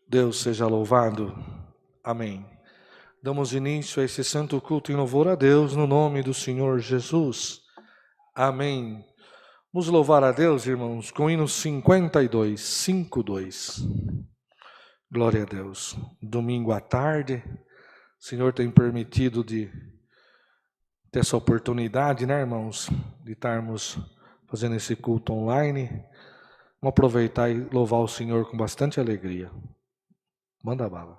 Deus seja louvado. Amém. Damos início a esse santo culto em louvor a Deus, no nome do Senhor Jesus. Amém. Vamos louvar a Deus, irmãos, com o hino 52. Glória a Deus. Domingo à tarde, o Senhor tem permitido de ter essa oportunidade, né, irmãos, de estarmos fazendo esse culto online. Vamos aproveitar e louvar o Senhor com bastante alegria. Manda bala.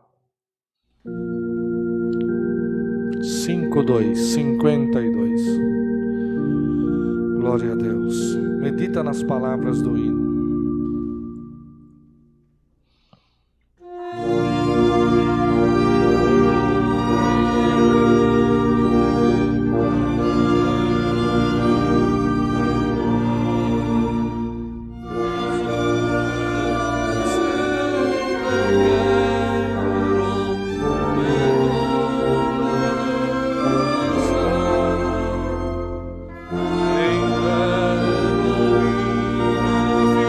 52. Glória a Deus. Medita nas palavras do hino. Em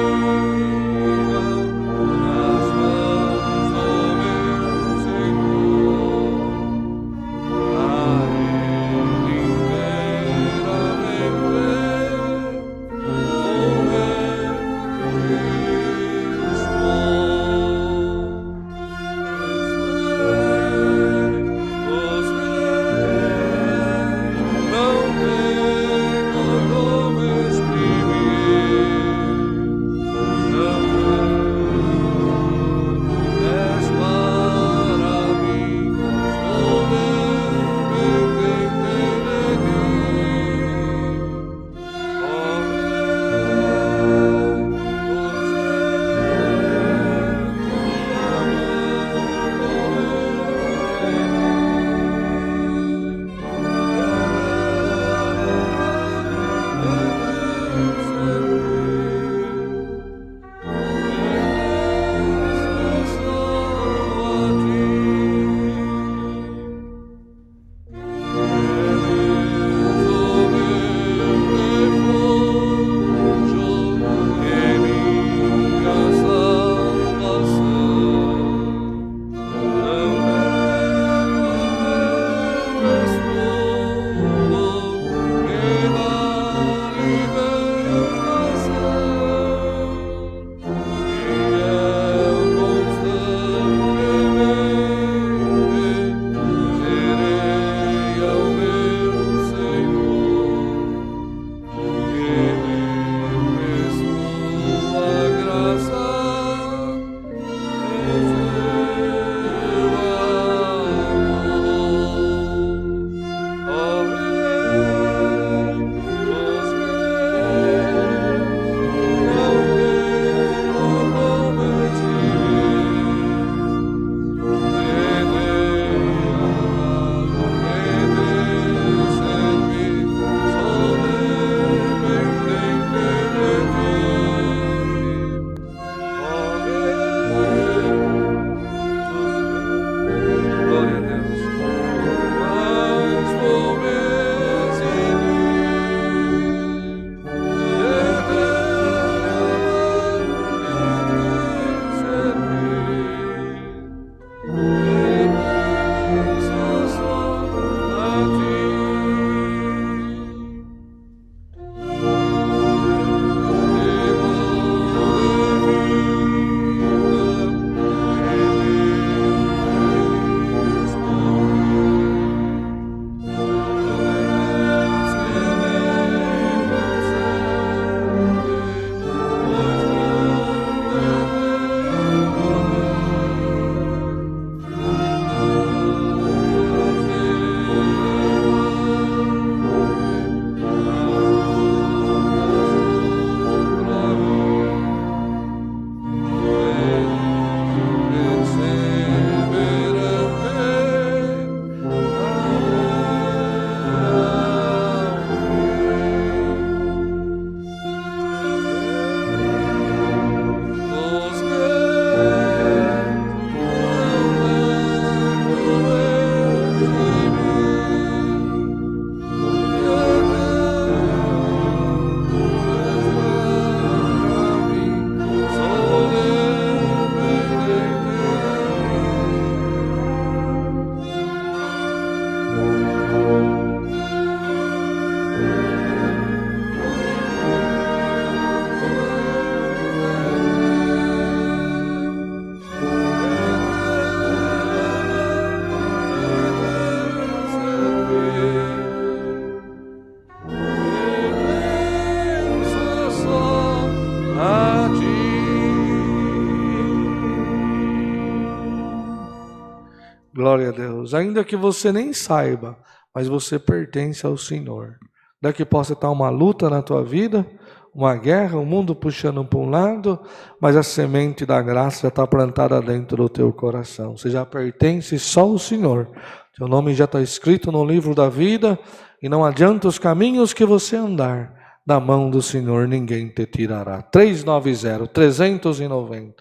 Glória a Deus. Ainda que você nem saiba, mas você pertence ao Senhor. Daqui possa estar uma luta na tua vida, uma guerra, o mundo puxando para um lado, mas a semente da graça já está plantada dentro do teu coração. Você já pertence só ao Senhor. Teu nome já está escrito no livro da vida, e não adianta os caminhos que você andar, da mão do Senhor ninguém te tirará. 390.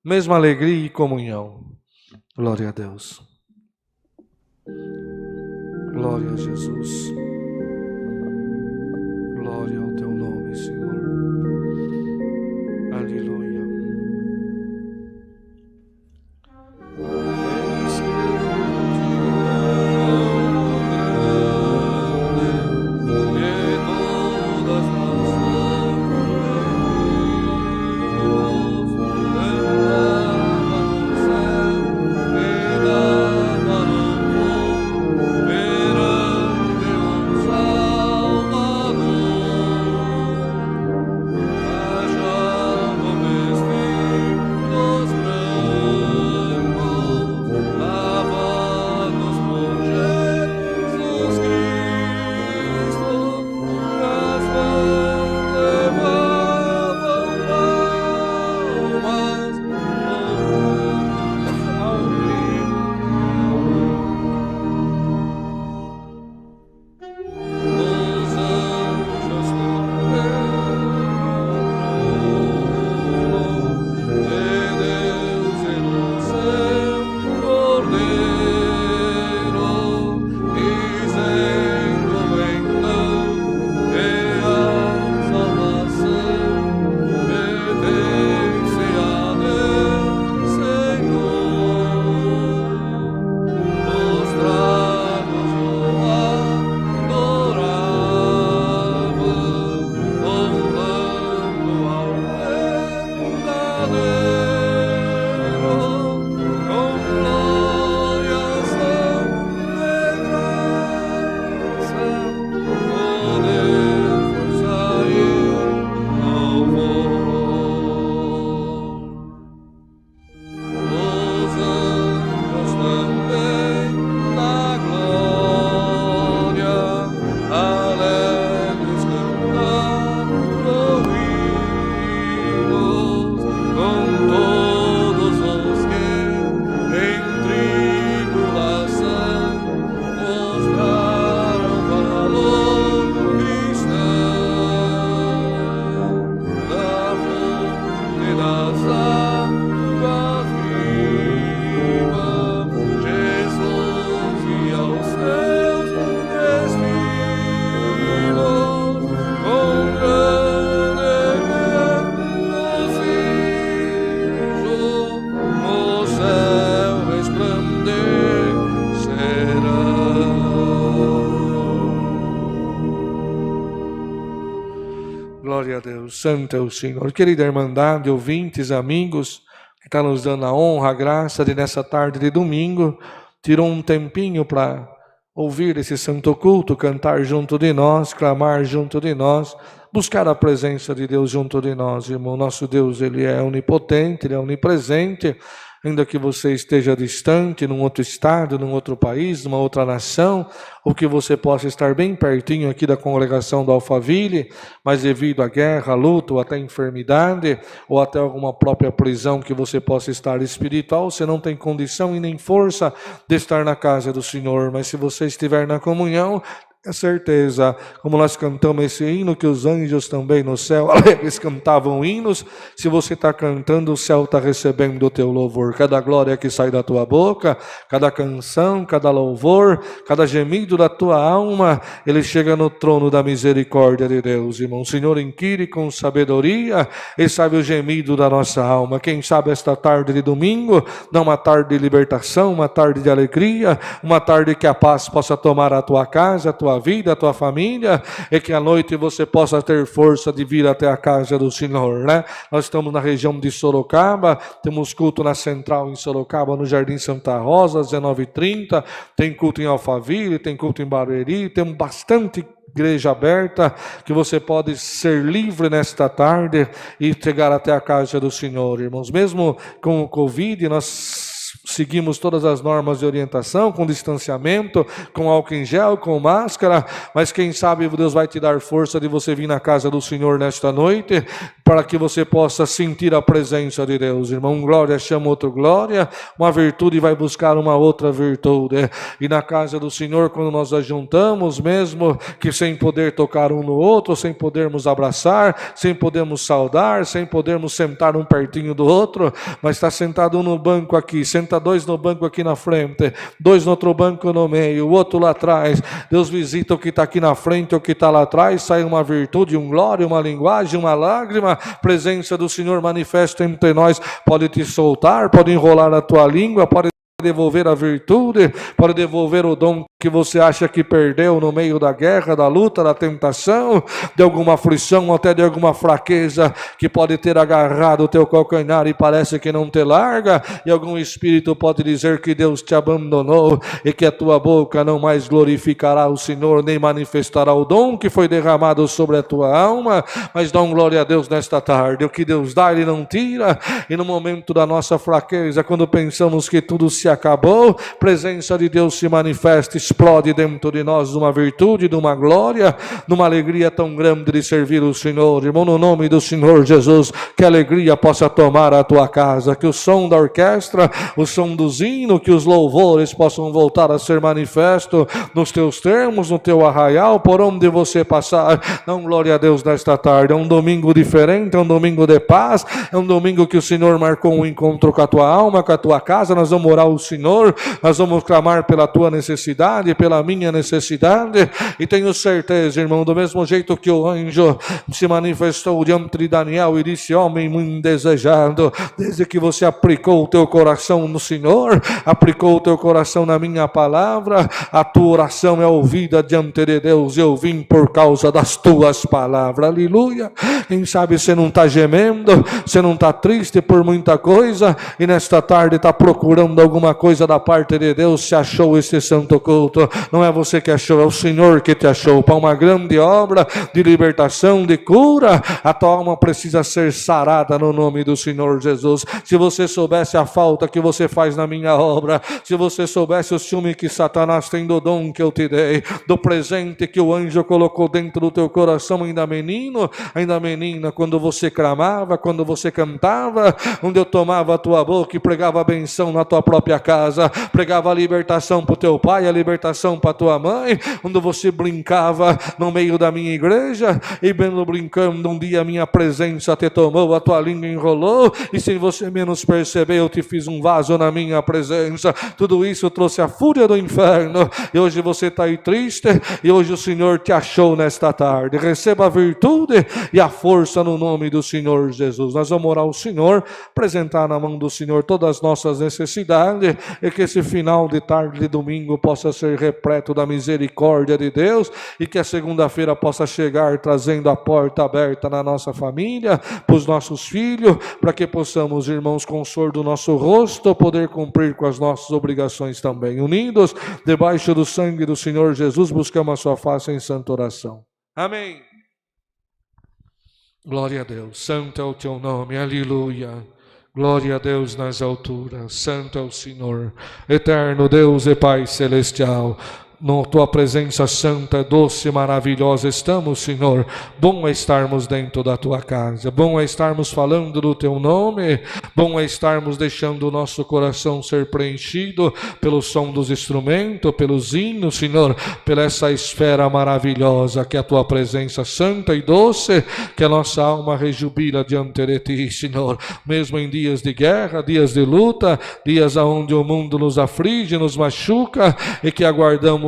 Mesma alegria e comunhão. Glória a Deus. Glória a Jesus. Glória ao teu nome, Senhor. Aleluia. Glória a Deus, santo é o Senhor. Querida irmandade, ouvintes, amigos, que está nos dando a honra, a graça de nessa tarde de domingo, tirou um tempinho para ouvir esse santo culto, cantar junto de nós, clamar junto de nós, buscar a presença de Deus junto de nós, irmão. Nosso Deus, Ele é onipotente, Ele é onipresente. Ainda que você esteja distante, num outro estado, num outro país, numa outra nação, ou que você possa estar bem pertinho aqui da congregação do Alphaville, mas devido à guerra, à luta, ou até à enfermidade, ou até alguma própria prisão que você possa estar espiritual, você não tem condição e nem força de estar na casa do Senhor. Mas se você estiver na comunhão, é certeza, como nós cantamos esse hino, que os anjos também no céu, eles cantavam hinos. Se você está cantando, o céu está recebendo o teu louvor. Cada glória que sai da tua boca, cada canção, cada louvor, cada gemido da tua alma, ele chega no trono da misericórdia de Deus, irmão. O Senhor inquire com sabedoria e sabe o gemido da nossa alma. Quem sabe esta tarde de domingo, não uma tarde de libertação, uma tarde de alegria, uma tarde que a paz possa tomar a tua casa, a tua vida, a tua família, e que à noite você possa ter força de vir até a casa do Senhor, né? Nós estamos na região de Sorocaba, temos culto na Central em Sorocaba, no Jardim Santa Rosa, às 19h30, tem culto em Alphaville, tem culto em Barueri, temos bastante igreja aberta, que você pode ser livre nesta tarde e chegar até a casa do Senhor, irmãos. Mesmo com o Covid, nós seguimos todas as normas de orientação, com distanciamento, com álcool em gel, com máscara, mas quem sabe Deus vai te dar força de você vir na casa do Senhor nesta noite, para que você possa sentir a presença de Deus. Irmão, glória chama outro glória, uma virtude vai buscar uma outra virtude. E na casa do Senhor, quando nós ajuntamos, mesmo que sem poder tocar um no outro, sem podermos abraçar, sem podermos saudar, sem podermos sentar um pertinho do outro, mas está sentado um no banco aqui, senta dois no banco aqui na frente, dois no outro banco no meio, o outro lá atrás. Deus visita o que está aqui na frente, o que está lá atrás, sai uma virtude, um glória, uma linguagem, uma lágrima, presença do Senhor manifesta entre nós. Pode te soltar, pode enrolar a tua língua, pode devolver a virtude, pode devolver o dom que você acha que perdeu no meio da guerra, da luta, da tentação, de alguma aflição, até de alguma fraqueza que pode ter agarrado o teu calcanhar e parece que não te larga, e algum espírito pode dizer que Deus te abandonou e que a tua boca não mais glorificará o Senhor, nem manifestará o dom que foi derramado sobre a tua alma. Mas dá glória a Deus nesta tarde. O que Deus dá, Ele não tira, e no momento da nossa fraqueza, quando pensamos que tudo se acabou, presença de Deus se manifesta, explode dentro de nós uma virtude, de uma glória, numa alegria tão grande de servir o Senhor. Irmão, no nome do Senhor Jesus, que a alegria possa tomar a tua casa, que o som da orquestra, o som dos hinos, que os louvores possam voltar a ser manifesto nos teus termos, no teu arraial, por onde você passar. Dá glória a Deus nesta tarde. É um domingo diferente, é um domingo de paz, é um domingo que o Senhor marcou um encontro com a tua alma, com a tua casa. Nós vamos orar ao Senhor, nós vamos clamar pela tua necessidade, pela minha necessidade, e tenho certeza, irmão, do mesmo jeito que o anjo se manifestou diante de Daniel e disse: homem muito indesejado, desde que você aplicou o teu coração no Senhor, aplicou o teu coração na minha palavra, a tua oração é ouvida diante de Deus. Eu vim por causa das tuas palavras. Aleluia. Quem sabe você não está gemendo, você não está triste por muita coisa, e nesta tarde está procurando alguma coisa da parte de Deus. Se achou esse santo culto, não é você que achou, é o Senhor que te achou para uma grande obra de libertação, de cura. A tua alma precisa ser sarada no nome do Senhor Jesus. Se você soubesse a falta que você faz na minha obra, se você soubesse o ciúme que Satanás tem do dom que eu te dei, do presente que o anjo colocou dentro do teu coração, ainda menino, ainda menina, quando você clamava, quando você cantava, onde eu tomava a tua boca e pregava a benção na tua própria casa, pregava a libertação para o teu pai, a libertação para a tua mãe, onde você brincava no meio da minha igreja, e bem brincando, um dia a minha presença te tomou, a tua língua enrolou, e sem você menos perceber, eu te fiz um vaso na minha presença. Tudo isso trouxe a fúria do inferno, e hoje você está aí triste, e hoje o Senhor te achou nesta tarde. Receba a virtude e a força no nome do Senhor Jesus. Nós vamos orar ao Senhor, apresentar na mão do Senhor todas as nossas necessidades, e que esse final de tarde de domingo possa ser repleto da misericórdia de Deus, e que a segunda-feira possa chegar trazendo a porta aberta na nossa família, para os nossos filhos, para que possamos, irmãos, com o suor do nosso rosto, poder cumprir com as nossas obrigações também. Unidos debaixo do sangue do Senhor Jesus, buscamos a sua face em santa oração. Amém. Glória a Deus. Santo é o teu nome. Aleluia. Glória a Deus nas alturas. Santo é o Senhor. Eterno Deus e Pai celestial, na tua presença santa, doce e maravilhosa estamos, Senhor. Bom é estarmos dentro da tua casa, bom é estarmos falando do teu nome, bom é estarmos deixando o nosso coração ser preenchido pelo som dos instrumentos, pelos hinos, Senhor, pela essa esfera maravilhosa que é a tua presença santa e doce, que a nossa alma rejubila diante de ti, Senhor, mesmo em dias de guerra, dias de luta, dias onde o mundo nos aflige, nos machuca, e que aguardamos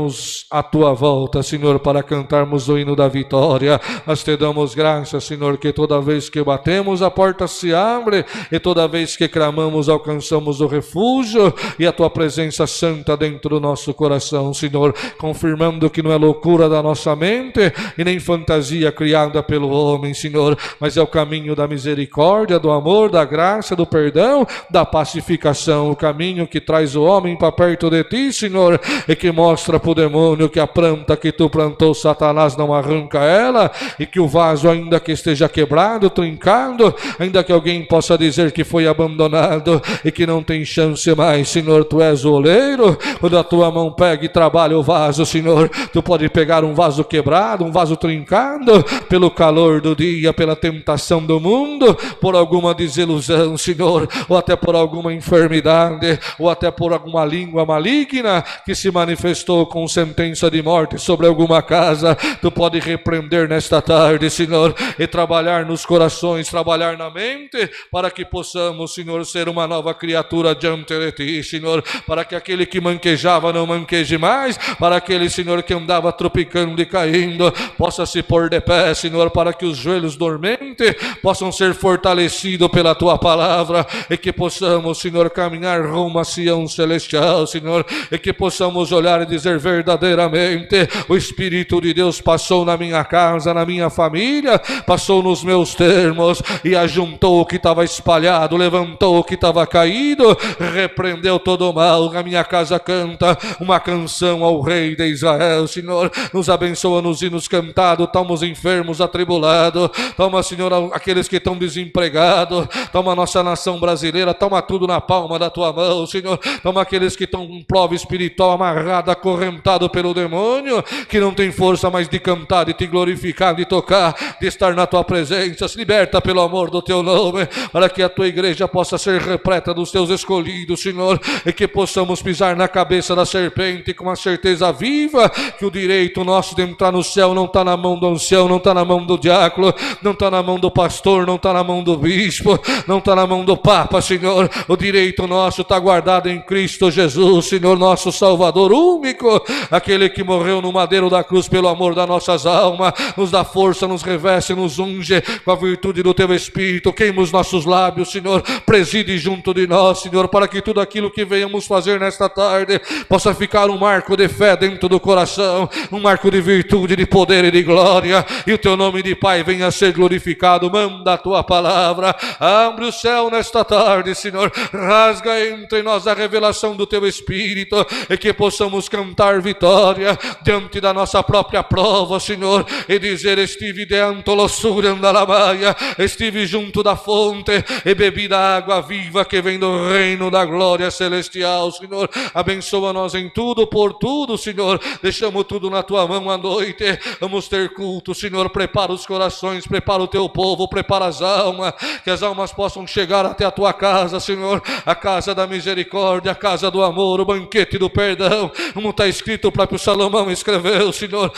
a tua volta, Senhor, para cantarmos o hino da vitória. Nós te damos graças, Senhor, que toda vez que batemos a porta se abre, e toda vez que clamamos alcançamos o refúgio e a tua presença santa dentro do nosso coração, Senhor, confirmando que não é loucura da nossa mente e nem fantasia criada pelo homem, Senhor, mas é o caminho da misericórdia, do amor, da graça, do perdão, da pacificação, o caminho que traz o homem para perto de ti, Senhor, e que mostra para o demônio que a planta que tu plantou, Satanás, não arranca ela, e que o vaso, ainda que esteja quebrado, trincado, ainda que alguém possa dizer que foi abandonado e que não tem chance mais, Senhor, tu és o oleiro, quando a tua mão pega e trabalha o vaso, Senhor, tu pode pegar um vaso quebrado, um vaso trincado, pelo calor do dia, pela tentação do mundo, por alguma desilusão, Senhor, ou até por alguma enfermidade, ou até por alguma língua maligna que se manifestou com sentença de morte sobre alguma casa, tu pode repreender nesta tarde, Senhor, e trabalhar nos corações, trabalhar na mente, para que possamos, Senhor, ser uma nova criatura diante de ti, Senhor, para que aquele que manquejava não manqueje mais, para aquele, Senhor, que andava tropicando e caindo, possa se pôr de pé, Senhor, para que os joelhos dormentes possam ser fortalecidos pela tua palavra, e que possamos, Senhor, caminhar rumo a Sião celestial, Senhor, e que possamos olhar e dizer verdadeiramente: o Espírito de Deus passou na minha casa, na minha família, passou nos meus termos e ajuntou o que estava espalhado, levantou o que estava caído, repreendeu todo o mal. A minha casa canta uma canção ao Rei de Israel, Senhor, nos abençoa nos hinos cantados, toma os enfermos atribulados, toma, Senhor, aqueles que estão desempregados, toma a nossa nação brasileira, toma tudo na palma da tua mão, Senhor, toma aqueles que estão com prova espiritual, amarrado, acorrentado pelo demônio, que não tem força mais de cantar, de te glorificar, de tocar, de estar na tua presença. Se liberta pelo amor do teu nome, para que a tua igreja possa ser repleta dos teus escolhidos, Senhor, e que possamos pisar na cabeça da serpente com a certeza viva que o direito nosso de entrar no céu não está na mão do ancião, não está na mão do diácono, não está na mão do pastor, não está na mão do bispo, não está na mão do Papa, Senhor. O direito nosso está guardado em Cristo Jesus, Senhor, nosso Salvador único, aquele que morreu no madeiro da cruz pelo amor das nossas almas, nos dá força, nos reveste, nos unge com a virtude do teu Espírito, queima os nossos lábios, Senhor, preside junto de nós, Senhor, para que tudo aquilo que venhamos fazer nesta tarde possa ficar um marco de fé dentro do coração, um marco de virtude, de poder e de glória, e o teu nome de Pai venha a ser glorificado. Manda a tua palavra, abre o céu nesta tarde, Senhor, rasga entre nós a revelação do teu Espírito, e que possamos cantar vitória diante da nossa própria prova, Senhor, e dizer: estive dentro lossura andalamaia, estive junto da fonte e bebi da água viva que vem do reino da glória celestial, Senhor. Abençoa nós em tudo, por tudo, Senhor, deixamos tudo na tua mão à noite, vamos ter culto, Senhor, prepara os corações, prepara o teu povo, prepara as almas, que as almas possam chegar até a tua casa, Senhor, a casa da misericórdia, a casa do amor, o banquete do perdão, como está escrito, o próprio Salomão escreveu, Senhor,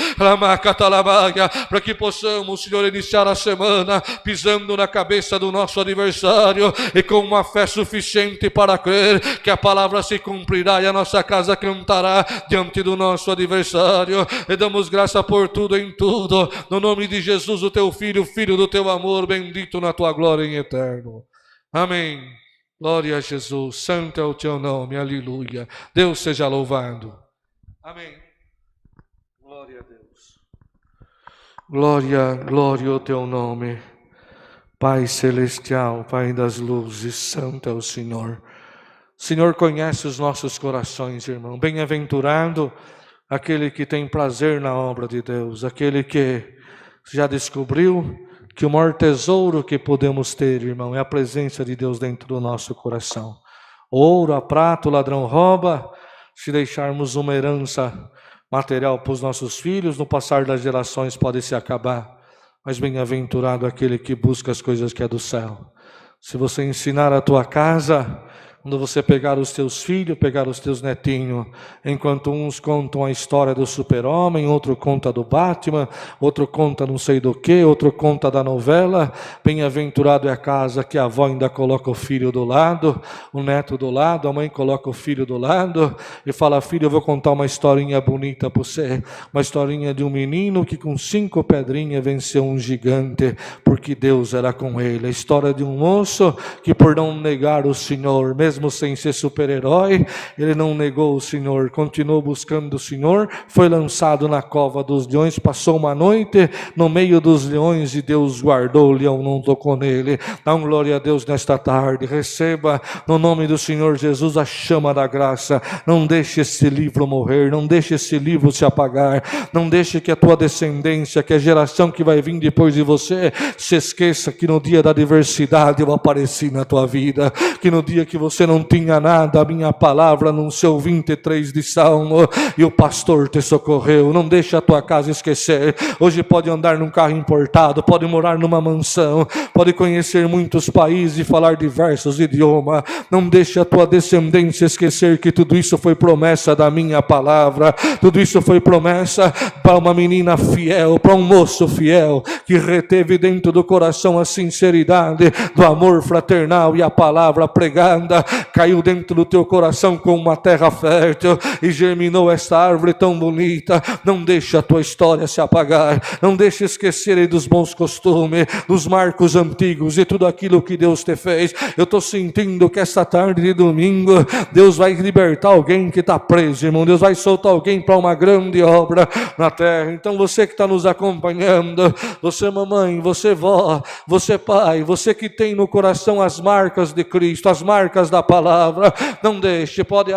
para que possamos, Senhor, iniciar a semana pisando na cabeça do nosso adversário e com uma fé suficiente para crer que a palavra se cumprirá e a nossa casa cantará diante do nosso adversário. E damos graça por tudo em tudo, no nome de Jesus, o teu Filho, Filho do teu amor, bendito na tua glória em eterno. Amém. Glória a Jesus, santo é o teu nome, aleluia. Deus seja louvado. Amém. Glória a Deus. Glória, glória ao teu nome. Pai celestial, Pai das luzes, santo é o Senhor. O Senhor conhece os nossos corações, irmão. Bem-aventurado aquele que tem prazer na obra de Deus, aquele que já descobriu que o maior tesouro que podemos ter, irmão, é a presença de Deus dentro do nosso coração. O ouro, a prata, o ladrão rouba. Se deixarmos uma herança material para os nossos filhos, no passar das gerações pode se acabar. Mas bem-aventurado aquele que busca as coisas que é do céu. Se você ensinar a tua casa, quando você pegar os teus filhos, pegar os teus netinhos, enquanto uns contam a história do super-homem, outro conta do Batman, outro conta não sei do que, outro conta da novela, bem-aventurado é a casa que a avó ainda coloca o filho do lado, o neto do lado, a mãe coloca o filho do lado e fala: filho, eu vou contar uma historinha bonita para você, uma historinha de um menino que com 5 pedrinhas venceu um gigante, porque Deus era com ele. A história de um moço que, por não negar o Senhor, mesmo mesmo sem ser super-herói, ele não negou o Senhor, continuou buscando o Senhor, foi lançado na cova dos leões, passou uma noite no meio dos leões e Deus guardou, o leão não tocou nele. Dá uma glória a Deus nesta tarde, receba no nome do Senhor Jesus a chama da graça. Não deixe esse livro morrer, não deixe esse livro se apagar, não deixe que a tua descendência, que a geração que vai vir depois de você, se esqueça que no dia da adversidade eu apareci na tua vida, que no dia que você não tinha nada, a minha palavra anunciou 23 de Salmo, e o pastor te socorreu. Não deixe a tua casa esquecer. Hoje pode andar num carro importado, pode morar numa mansão, pode conhecer muitos países e falar diversos idiomas. Não deixe a tua descendência esquecer que tudo isso foi promessa da minha palavra, tudo isso foi promessa para uma menina fiel, para um moço fiel, que reteve dentro do coração a sinceridade do amor fraternal, e a palavra pregada caiu dentro do teu coração como uma terra fértil e germinou esta árvore tão bonita. Não deixe a tua história se apagar, não deixe esquecer dos bons costumes, dos marcos antigos e tudo aquilo que Deus te fez. Eu estou sentindo que esta tarde de domingo Deus vai libertar alguém que está preso, irmão. Deus vai soltar alguém para uma grande obra na terra. Então você que está nos acompanhando, você mamãe, você vó, você pai, você que tem no coração as marcas de Cristo, as marcas da palavra, não deixe. Pode,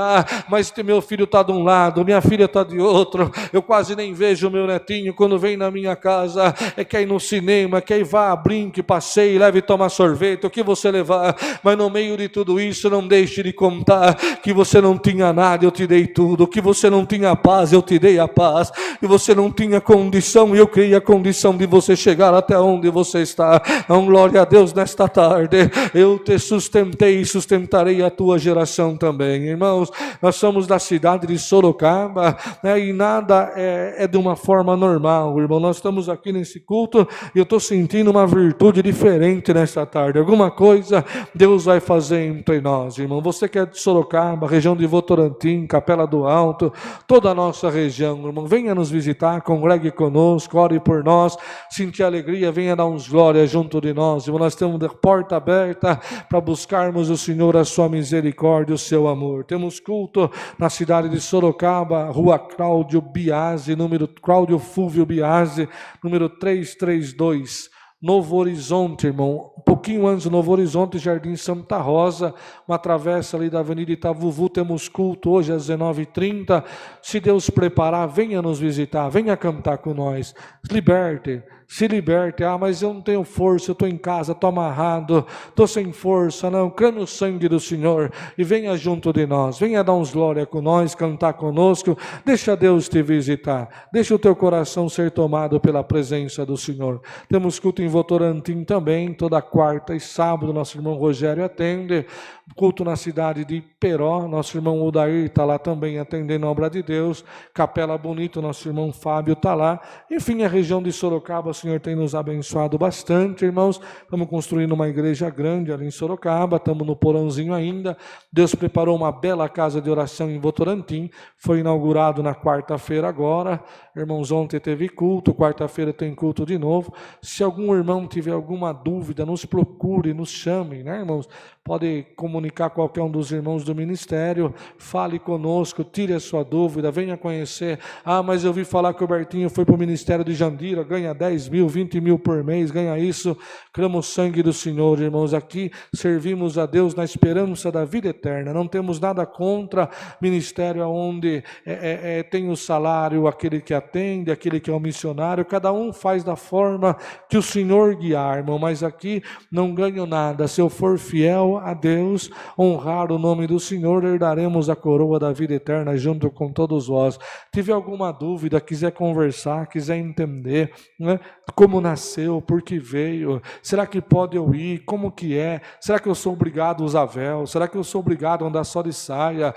mas meu filho está de um lado, minha filha está de outro, eu quase nem vejo o meu netinho quando vem na minha casa, quer ir no cinema, quer ir, vá, brinque, passeie, leve tomar sorvete, o que você levar, mas no meio de tudo isso não deixe de contar que você não tinha nada, eu te dei tudo, que você não tinha paz, eu te dei a paz, que você não tinha condição, e eu criei a condição de você chegar até onde você está. Então, glória a Deus nesta tarde, eu te sustentei e sustentarei a tua geração também. Irmãos, nós somos da cidade de Sorocaba, né, e nada é de uma forma normal, irmão. Nós estamos aqui nesse culto e eu estou sentindo uma virtude diferente nesta tarde. Alguma coisa Deus vai fazer entre nós, irmão. Você que é de Sorocaba, região de Votorantim, Capela do Alto, toda a nossa região, irmão, venha nos visitar, congregue conosco, ore por nós, sentir alegria, venha dar uns glórias junto de nós, irmão. Nós temos a porta aberta para buscarmos o Senhor, a sua misericórdia, o seu amor. Temos culto na cidade de Sorocaba, rua Cláudio Biasi, Cláudio Fúvio Biasi, número 332, Novo Horizonte, irmão, um pouquinho antes do Novo Horizonte, Jardim Santa Rosa, uma travessa ali da Avenida Itavuvu. Temos culto hoje às 19h30, se Deus preparar, venha nos visitar, venha cantar com nós, se liberte. Mas eu não tenho força, eu estou em casa, estou amarrado, estou sem força. Não, crê no sangue do Senhor e venha junto de nós, venha dar uns glória com nós, cantar conosco. Deixa Deus te visitar, deixa o teu coração ser tomado pela presença do Senhor. Temos culto em Votorantim também, toda quarta e sábado, nosso irmão Rogério atende. Culto na cidade de Iperó, nosso irmão Odair está lá também atendendo a obra de Deus. Capela Bonito, nosso irmão Fábio está lá. Enfim, a região de Sorocaba, o Senhor tem nos abençoado bastante, irmãos. Estamos construindo uma igreja grande ali em Sorocaba, estamos no porãozinho ainda. Deus preparou uma bela casa de oração em Votorantim, foi inaugurado na quarta-feira agora. Irmãos, ontem teve culto, quarta-feira tem culto de novo. Se algum irmão tiver alguma dúvida, nos procure, nos chame, né, irmãos? Pode comunicar qualquer um dos irmãos do ministério, fale conosco, tire a sua dúvida, venha conhecer. Mas eu ouvi falar que o Bertinho foi para o ministério de Jandira, ganha 10 mil, 20 mil por mês, ganha isso. Clama o sangue do Senhor, irmãos. Aqui servimos a Deus na esperança da vida eterna. Não temos nada contra ministério onde tem o salário, aquele que atende, aquele que é o missionário. Cada um faz da forma que o Senhor guiar, irmão. Mas aqui não ganho nada. Se eu for fiel a Deus, honrar o nome do Senhor, herdaremos a coroa da vida eterna junto com todos vós. Tiver alguma dúvida, quiser conversar, quiser entender, né, como nasceu, por que veio, será que pode eu ir, como que é, será que eu sou obrigado a usar véu, será que eu sou obrigado a andar só de saia,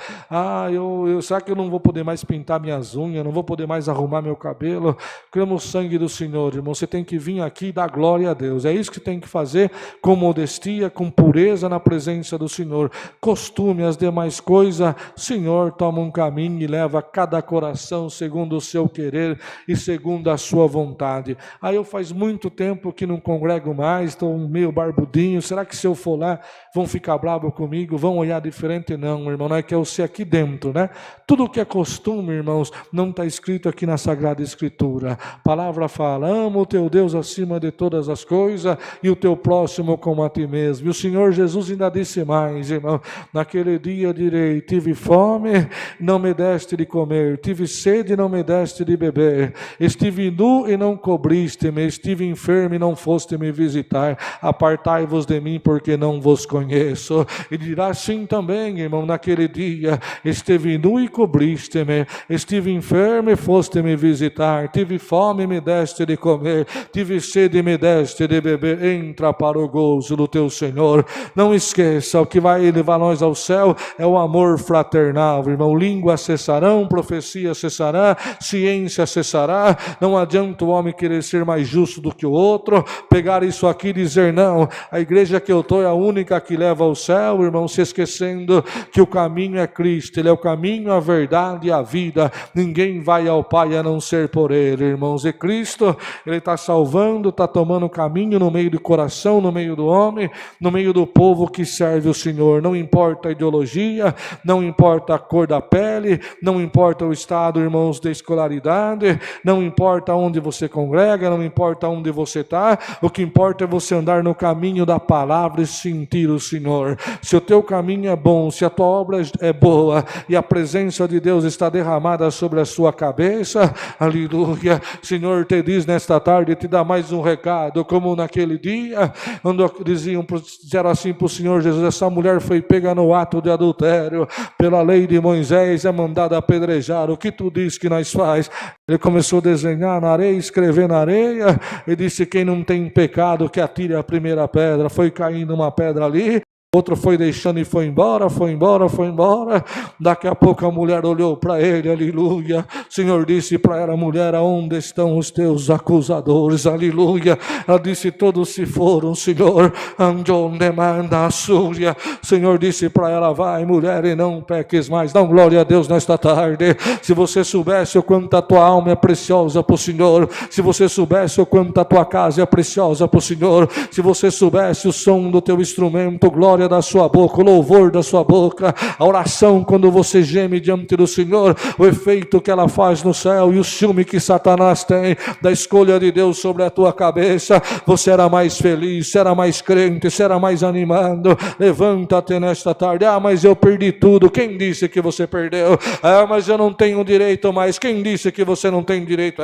será que eu não vou poder mais pintar minhas unhas, não vou poder mais arrumar meu cabelo? Clama o sangue do Senhor, irmão. Você tem que vir aqui e dar glória a Deus. É isso que tem que fazer, com modestia, com pureza na presença do Senhor. Costume, as demais coisas, Senhor toma um caminho e leva cada coração segundo o seu querer e segundo a sua vontade. Aí eu faz muito tempo que não congrego mais, estou meio barbudinho, será que se eu for lá vão ficar bravos comigo, vão olhar diferente? Não, irmão, não é que eu sei aqui dentro, né? Tudo que é costume, irmãos, não está escrito aqui na Sagrada Escritura. A palavra fala: ama o teu Deus acima de todas as coisas e o teu próximo como a ti mesmo. E o Senhor Jesus ainda disse mais, irmão: naquele dia direi, tive fome, não me deste de comer, tive sede, não me deste de beber, estive nu e não cobriste-me, estive enfermo e não foste me visitar, apartai-vos de mim, porque não vos conheço. E dirá assim também, irmão, naquele dia: estive nu e cobriste-me, estive enfermo e foste me visitar, tive fome e me deste de comer, tive sede e me deste de beber. Entra para o gozo do teu Senhor. Não esqueça, o que vai levar nós ao céu é o amor fraternal, irmão. Línguas cessarão, profecia cessará, ciência cessará. Não adianta o homem querer ser mais justo do que o outro, pegar isso aqui e dizer: não, a igreja que eu estou é a única que leva ao céu, irmão, se esquecendo que o caminho é Cristo. Ele é o caminho, a verdade e a vida. Ninguém vai ao Pai a não ser por Ele, irmãos. E Cristo, Ele está salvando, está tomando caminho no meio do coração, no meio do homem, no meio do povo que serve o Senhor. Não importa a ideologia, não importa a cor da pele, não importa o estado, irmãos, de escolaridade, não importa onde você congrega, não importa onde você está. O que importa é você andar no caminho da palavra e sentir o Senhor. Se o teu caminho é bom, se a tua obra é boa e a presença de Deus está derramada sobre a sua cabeça, aleluia, o Senhor te diz nesta tarde, te dá mais um recado, como naquele dia, quando disseram assim para o Senhor Jesus: essa mulher foi pega no ato de adultério, pela lei de Moisés é mandada apedrejar, o que tu diz que nós faz? Ele começou a desenhar na areia, escrever na areia, e disse: quem não tem pecado que atire a primeira pedra. Foi caindo uma pedra ali, outro foi deixando e foi embora, foi embora, foi embora. Daqui a pouco a mulher olhou para ele, aleluia. O Senhor disse para ela: mulher, aonde estão os teus acusadores? Aleluia. Ela disse: todos se foram, Senhor. Onde manda a súria? O Senhor disse para ela: vai, mulher, e não peques mais. Dá glória a Deus nesta tarde. Se você soubesse o quanto a tua alma é preciosa para o Senhor, se você soubesse o quanto a tua casa é preciosa para o Senhor, se você soubesse o som do teu instrumento, glória da sua boca, o louvor da sua boca, a oração quando você geme diante do Senhor, o efeito que ela faz no céu e o ciúme que Satanás tem da escolha de Deus sobre a tua cabeça, você era mais feliz, será mais crente, será mais animado. Levanta-te nesta tarde. Ah, mas eu perdi tudo. Quem disse que você perdeu? Ah, mas eu não tenho direito mais. Quem disse que você não tem direito?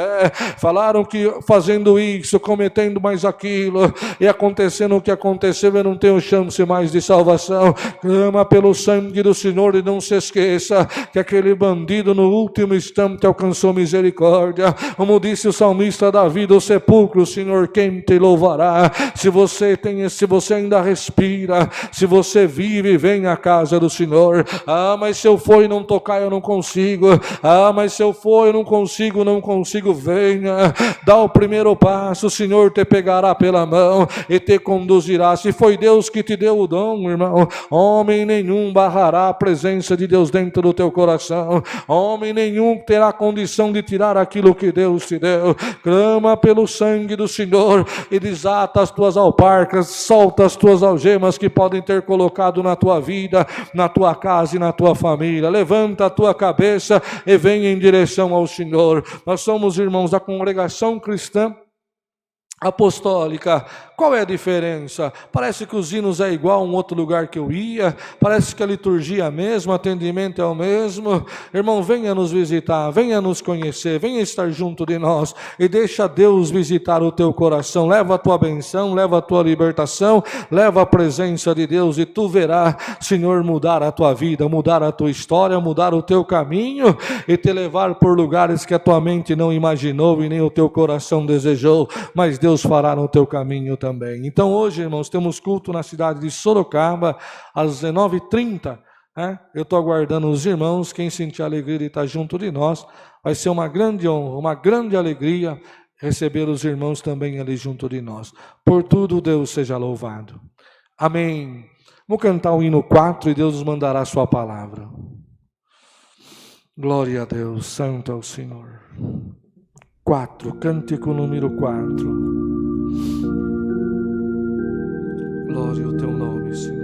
Falaram que fazendo isso, cometendo mais aquilo e acontecendo o que aconteceu, eu não tenho chance mais de salvação. Clama pelo sangue do Senhor e não se esqueça que aquele bandido no último instante alcançou misericórdia. Como disse o salmista Davi: do sepulcro, Senhor, quem te louvará? Se você ainda respira, se você vive, vem à casa do Senhor. Ah, mas se eu for e não tocar, eu não consigo. Ah, mas se eu for, eu não consigo. Venha, dá o primeiro passo, o Senhor te pegará pela mão e te conduzirá. Se foi Deus que te deu o dom, irmão, homem nenhum barrará a presença de Deus dentro do teu coração. Homem nenhum terá condição de tirar aquilo que Deus te deu. Clama pelo sangue do Senhor e desata as tuas alparcas, solta as tuas algemas que podem ter colocado na tua vida, na tua casa e na tua família. Levanta a tua cabeça e venha em direção ao Senhor. Nós somos irmãos da congregação cristã apostólica. Qual é a diferença? Parece que os hinos é igual a um outro lugar que eu ia, parece que a liturgia é a mesma, o atendimento é o mesmo. Irmão, venha nos visitar, venha nos conhecer, venha estar junto de nós e deixa Deus visitar o teu coração. Leva a tua benção, leva a tua libertação, leva a presença de Deus e tu verás, Senhor, mudar a tua vida, mudar a tua história, mudar o teu caminho e te levar por lugares que a tua mente não imaginou e nem o teu coração desejou, mas Deus fará no teu caminho também. Então hoje, irmãos, temos culto na cidade de Sorocaba às 19h30. Eu estou aguardando os irmãos. Quem sentir a alegria de estar junto de nós, vai ser uma grande honra, uma grande alegria receber os irmãos também ali junto de nós. Por tudo, Deus seja louvado. Amém. Vamos cantar o hino 4 e Deus nos mandará a sua palavra. Glória a Deus, santo é o Senhor. 4, cântico número 4. Glória ao teu nome, Senhor.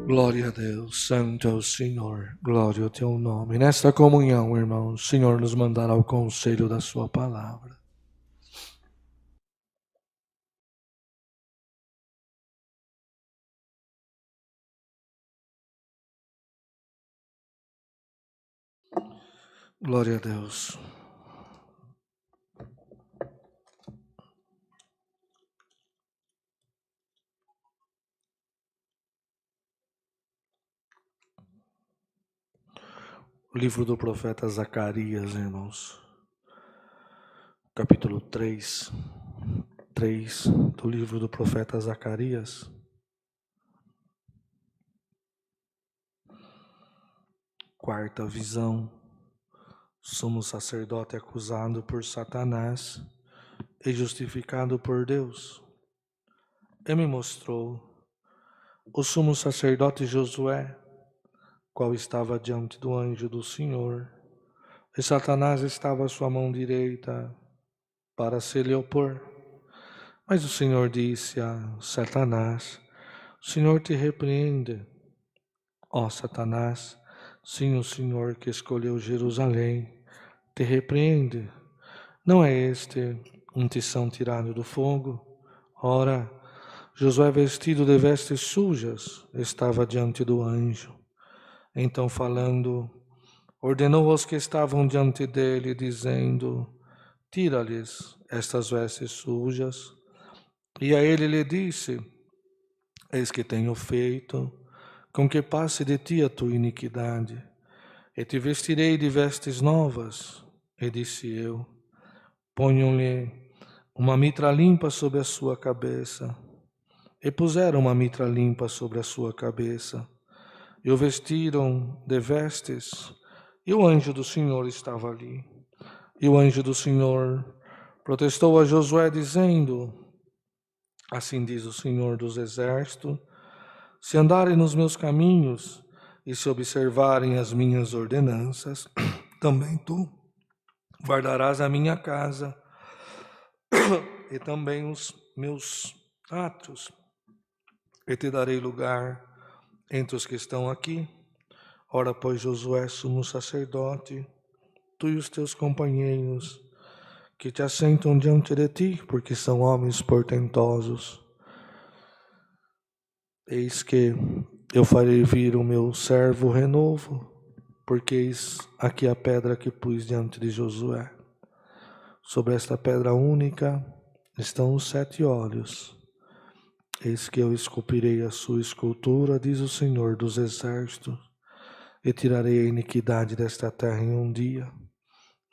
Glória a Deus, santo é o Senhor, glória ao teu nome. Nesta comunhão, irmãos, o Senhor nos mandará o conselho da sua palavra. Glória a Deus. O livro do profeta Zacarias, irmãos, capítulo 3 do livro do profeta Zacarias. Quarta visão, sumo sacerdote acusado por Satanás e justificado por Deus. E me mostrou o sumo sacerdote Josué, qual estava diante do anjo do Senhor, e Satanás estava à sua mão direita para se lhe opor. Mas o Senhor disse a Satanás: o Senhor te repreende, ó Satanás. Sim, o Senhor que escolheu Jerusalém te repreende. Não é este um tição tirado do fogo? Ora, Josué, vestido de vestes sujas, estava diante do anjo. Então, falando, ordenou aos que estavam diante dele, dizendo: tira-lhes estas vestes sujas. E a ele lhe disse: eis que tenho feito com que passe de ti a tua iniquidade, e te vestirei de vestes novas. E disse eu: ponham-lhe uma mitra limpa sobre a sua cabeça. E puseram uma mitra limpa sobre a sua cabeça, e o vestiram de vestes, e o anjo do Senhor estava ali. E o anjo do Senhor protestou a Josué, dizendo: assim diz o Senhor dos Exércitos, se andarem nos meus caminhos e se observarem as minhas ordenanças, também tu guardarás a minha casa e também os meus atos, e te darei lugar entre os que estão aqui. Ora, pois, Josué, sumo sacerdote, tu e os teus companheiros, que te assentam diante de ti, porque são homens portentosos, eis que eu farei vir o meu servo renovo, porque eis aqui a pedra que pus diante de Josué. Sobre esta pedra única estão os 7 olhos. Eis que eu esculpirei a sua escultura, diz o Senhor dos Exércitos, e tirarei a iniquidade desta terra em um dia.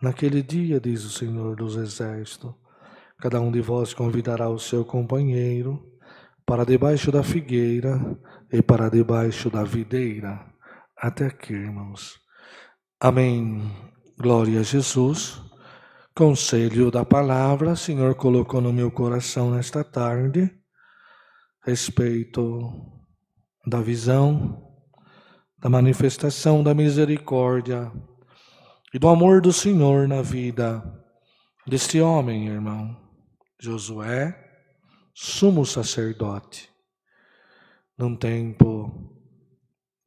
Naquele dia, diz o Senhor dos Exércitos, cada um de vós convidará o seu companheiro para debaixo da figueira e para debaixo da videira. Até aqui, irmãos. Amém. Glória a Jesus. Conselho da palavra, o Senhor colocou no meu coração nesta tarde, respeito da visão, da manifestação da misericórdia e do amor do Senhor na vida deste homem, irmão, Josué, sumo sacerdote, num tempo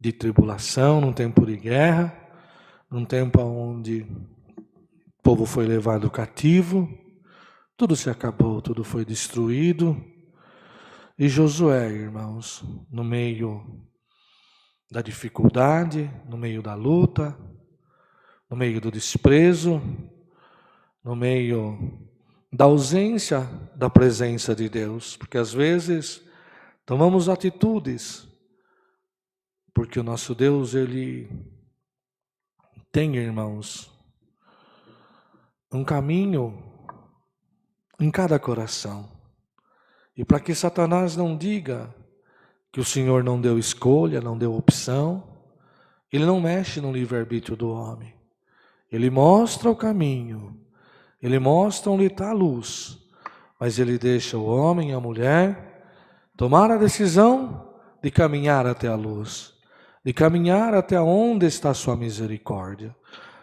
de tribulação, num tempo de guerra, num tempo onde o povo foi levado cativo, tudo se acabou, tudo foi destruído. E Josué, irmãos, no meio da dificuldade, no meio da luta, no meio do desprezo, no meio da ausência da presença de Deus, porque às vezes tomamos atitudes, porque o nosso Deus, Ele tem, irmãos, um caminho em cada coração. E para que Satanás não diga que o Senhor não deu escolha, não deu opção, Ele não mexe no livre-arbítrio do homem. Ele mostra o caminho, Ele mostra onde está a luz, mas Ele deixa o homem e a mulher tomar a decisão de caminhar até a luz, de caminhar até onde está a sua misericórdia,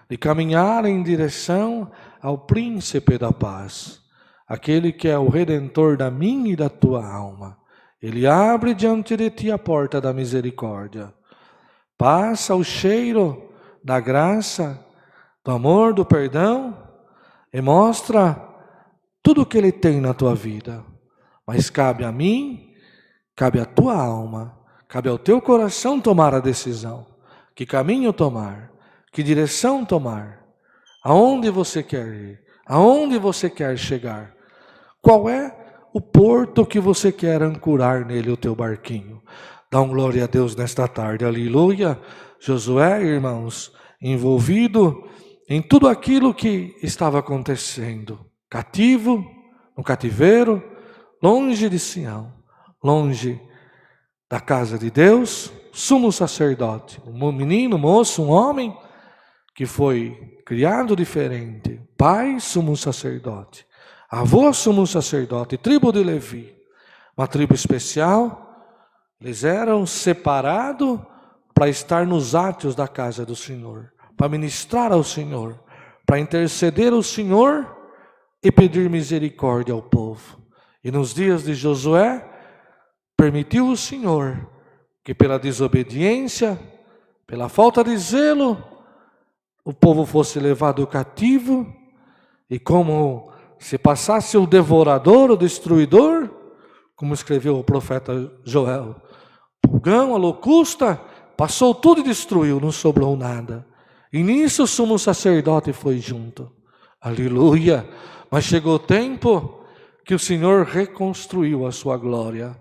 de caminhar em direção ao príncipe da paz, aquele que é o redentor da minha e da tua alma. Ele abre diante de ti a porta da misericórdia, passa o cheiro da graça, do amor, do perdão, e mostra tudo o que Ele tem na tua vida. Mas cabe a mim, cabe à tua alma, cabe ao teu coração tomar a decisão. Que caminho tomar? Que direção tomar? Aonde você quer ir? Aonde você quer chegar? Qual é o porto que você quer ancorar nele o teu barquinho? Dá um glória a Deus nesta tarde, aleluia. Josué, irmãos, envolvido em tudo aquilo que estava acontecendo, cativo, no cativeiro, longe de Sião, longe da casa de Deus, sumo sacerdote, um menino, moço, um homem que foi criado diferente, pai, sumo sacerdote, avô, sumo sacerdote, tribo de Levi, uma tribo especial. Eles eram separados para estar nos átrios da casa do Senhor, para ministrar ao Senhor, para interceder ao Senhor e pedir misericórdia ao povo. E nos dias de Josué, permitiu o Senhor que pela desobediência, pela falta de zelo, o povo fosse levado cativo, e como se passasse o devorador, o destruidor, como escreveu o profeta Joel. Pulgão, a locusta, passou tudo e destruiu, não sobrou nada. E nisso o sumo sacerdote foi junto. Aleluia! Mas chegou o tempo que o Senhor reconstruiu a sua glória.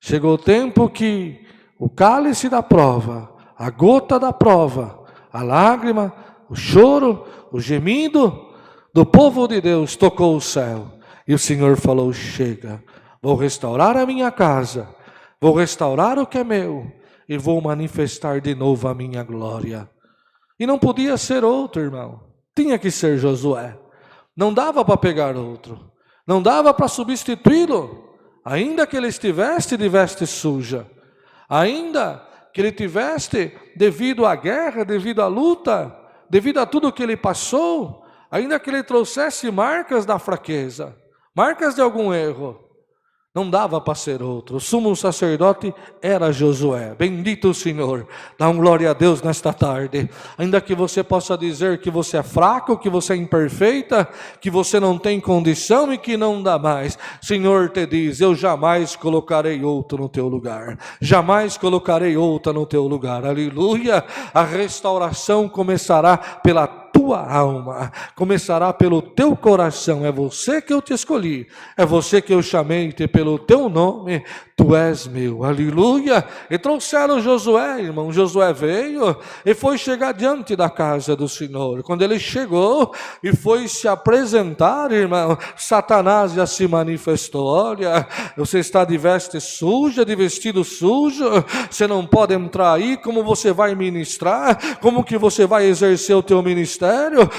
Chegou o tempo que o cálice da prova, a gota da prova, a lágrima, o choro, o gemido do povo de Deus tocou o céu. E o Senhor falou: chega, vou restaurar a minha casa, vou restaurar o que é meu e vou manifestar de novo a minha glória. E não podia ser outro, irmão. Tinha que ser Josué. Não dava para pegar outro. Não dava para substituí-lo. Ainda que ele estivesse de veste suja. Ainda que ele tivesse, devido à guerra, devido à luta, devido a tudo que ele passou, ainda que ele trouxesse marcas da fraqueza, marcas de algum erro, não dava para ser outro. O sumo sacerdote era Josué. Bendito o Senhor. Dá uma glória a Deus nesta tarde. Ainda que você possa dizer que você é fraco, que você é imperfeita, que você não tem condição e que não dá mais, Senhor te diz: eu jamais colocarei outro no teu lugar. Jamais colocarei outra no teu lugar. Aleluia. A restauração começará pela tua alma, começará pelo teu coração. É você que eu te escolhi, é você que eu chamei pelo teu nome, tu és meu. Aleluia. E trouxeram Josué, irmão. Josué veio e foi chegar diante da casa do Senhor. Quando ele chegou e foi se apresentar, irmão, Satanás já se manifestou. Olha, você está de veste suja, de vestido sujo, você não pode entrar aí. Como você vai ministrar? Como que você vai exercer o teu ministério?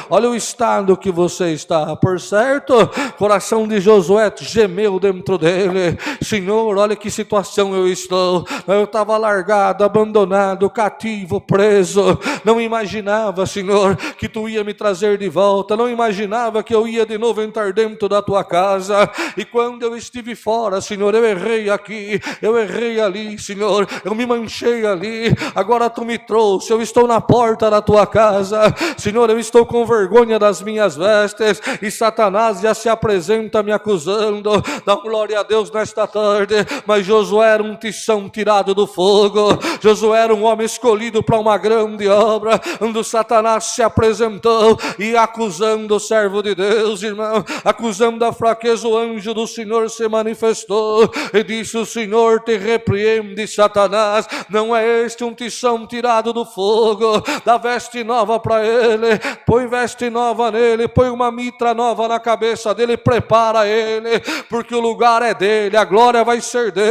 Olha o estado que você está. Por certo, o coração de Josué gemeu dentro dele. Senhor, olha que situação eu estou. Eu estava largado, abandonado, cativo, preso. Não imaginava, Senhor, que tu ia me trazer de volta. Não imaginava que eu ia de novo entrar dentro da tua casa. E quando eu estive fora, Senhor, eu errei aqui, eu errei ali, Senhor, eu me manchei ali. Agora tu me trouxe, eu estou na porta da tua casa, Senhor. Eu estou com vergonha das minhas vestes e Satanás já se apresenta me acusando. Dá glória a Deus nesta tarde. Mas Josué era um tição tirado do fogo. Josué era um homem escolhido para uma grande obra, onde Satanás se apresentou e acusando o servo de Deus, irmão, acusando a fraqueza, o anjo do Senhor se manifestou e disse: o Senhor te repreende, Satanás. Não é este um tição tirado do fogo? Dá veste nova para ele, põe veste nova nele, põe uma mitra nova na cabeça dele, prepara ele, porque o lugar é dele, a glória vai ser dele.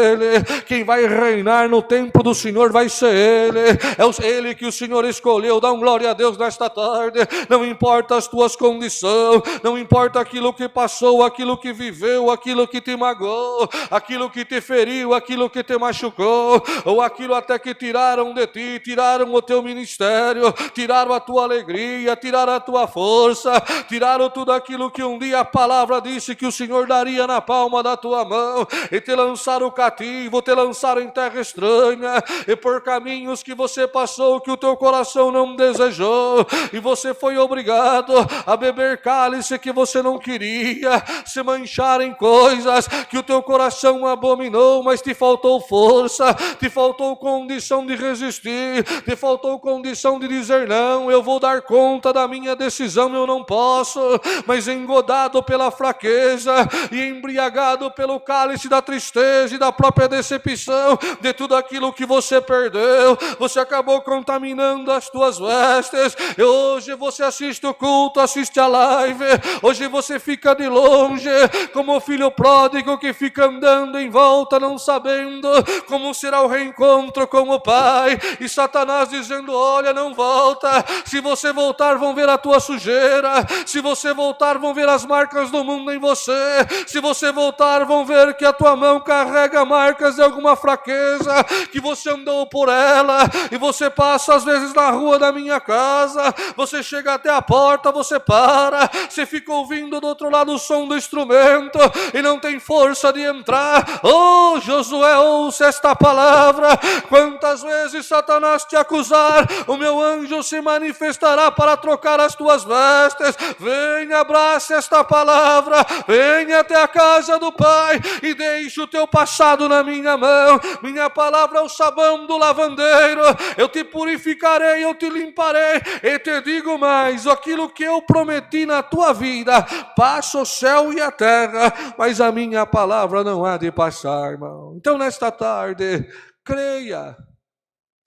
Quem vai reinar no templo do Senhor vai ser ele. É ele que o Senhor escolheu. Dá glória a Deus nesta tarde. Não importa as tuas condições, não importa aquilo que passou, aquilo que viveu, aquilo que te magoou, aquilo que te feriu, aquilo que te machucou, ou aquilo até que tiraram de ti, tiraram o teu ministério, tiraram a tua alegria, tiraram a tua força, tiraram tudo aquilo que um dia a palavra disse que o Senhor daria na palma da tua mão, e te lançaram cativo, te lançaram em terra estranha, e por caminhos que você passou, que o teu coração não desejou, e você foi obrigado a beber cálice que você não queria, se manchar em coisas que o teu coração abominou, mas te faltou força, te faltou condição de resistir, te faltou condição de dizer: não, eu vou dar conta da minha decisão, eu não posso. Mas engodado pela fraqueza e embriagado pelo cálice da tristeza e da própria decepção de tudo aquilo que você perdeu, você acabou contaminando as tuas vestes. E hoje você assiste o culto, assiste a live, hoje você fica de longe como o filho pródigo que fica andando em volta, não sabendo como será o reencontro com o pai, e Satanás dizendo: olha, não volta, se você voltar vão ver a tua sujeira, se você voltar vão ver as marcas do mundo em você, se você voltar vão ver que a tua mão carrega marcas de alguma fraqueza, que você andou por ela, e você passa às vezes na rua da minha casa, você chega até a porta, você para, você fica ouvindo do outro lado o som do instrumento e não tem força de entrar. Oh, Josué, ouça esta palavra: quantas vezes Satanás te acusar, o meu anjo se manifestará para trocar as tuas vestes, venha, abrace esta palavra, venha até a casa do Pai e deixe o teu passado na minha mão. Minha palavra é o sabão do lavandeiro, eu te purificarei, eu te limparei, e te digo mais, aquilo que eu prometi na tua vida, passa o céu e a terra, mas a minha palavra não há de passar, irmão. Então nesta tarde, creia,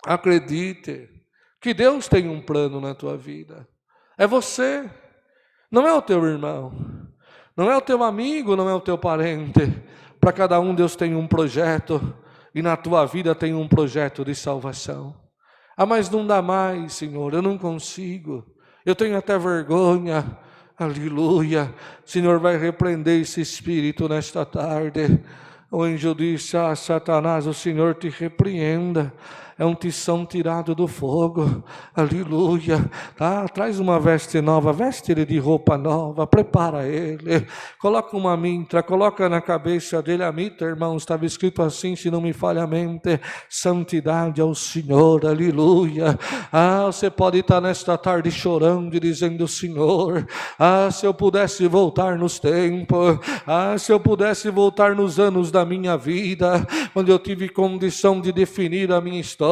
acredite, que Deus tem um plano na tua vida. É você, não é o teu irmão, não é o teu amigo, não é o teu parente. Para cada um Deus tem um projeto, e na tua vida tem um projeto de salvação. Ah, mas não dá mais, Senhor, eu não consigo, eu tenho até vergonha. Aleluia. Senhor, vai repreender esse espírito nesta tarde. O anjo disse: ah, Satanás, o Senhor te repreenda. É um tição tirado do fogo. Aleluia. Tá? Traz uma veste nova, veste ele de roupa nova, prepara ele, coloca uma mitra, coloca na cabeça dele a mitra, irmão, estava escrito assim, se não me falha a mente: santidade ao Senhor. Aleluia. Ah, você pode estar nesta tarde chorando e dizendo: Senhor, ah, se eu pudesse voltar nos tempos, ah, se eu pudesse voltar nos anos da minha vida, quando eu tive condição de definir a minha história,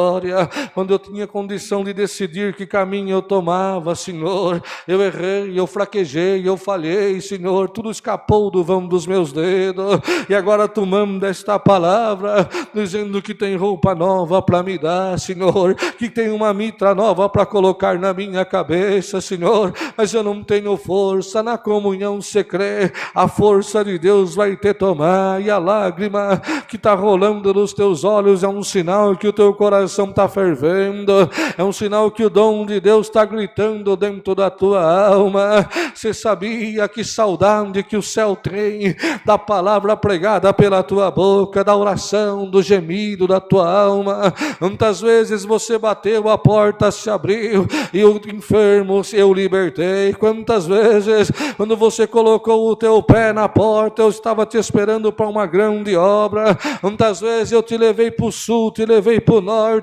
quando eu tinha condição de decidir que caminho eu tomava, Senhor, eu errei, eu fraquejei, eu falhei, Senhor, tudo escapou do vão dos meus dedos, e agora tu manda esta palavra, dizendo que tem roupa nova para me dar, Senhor, que tem uma mitra nova para colocar na minha cabeça, Senhor, mas eu não tenho força. Na comunhão você crê, a força de Deus vai te tomar, e a lágrima que está rolando nos teus olhos é um sinal que o teu coração está fervendo, é um sinal que o dom de Deus está gritando dentro da tua alma. Você sabia que saudade que o céu tem da palavra pregada pela tua boca, da oração, do gemido da tua alma? Muitas vezes você bateu, a porta se abriu e o enfermo eu libertei. Quantas vezes quando você colocou o teu pé na porta, eu estava te esperando para uma grande obra. Quantas vezes eu te levei para o sul, te levei para o norte,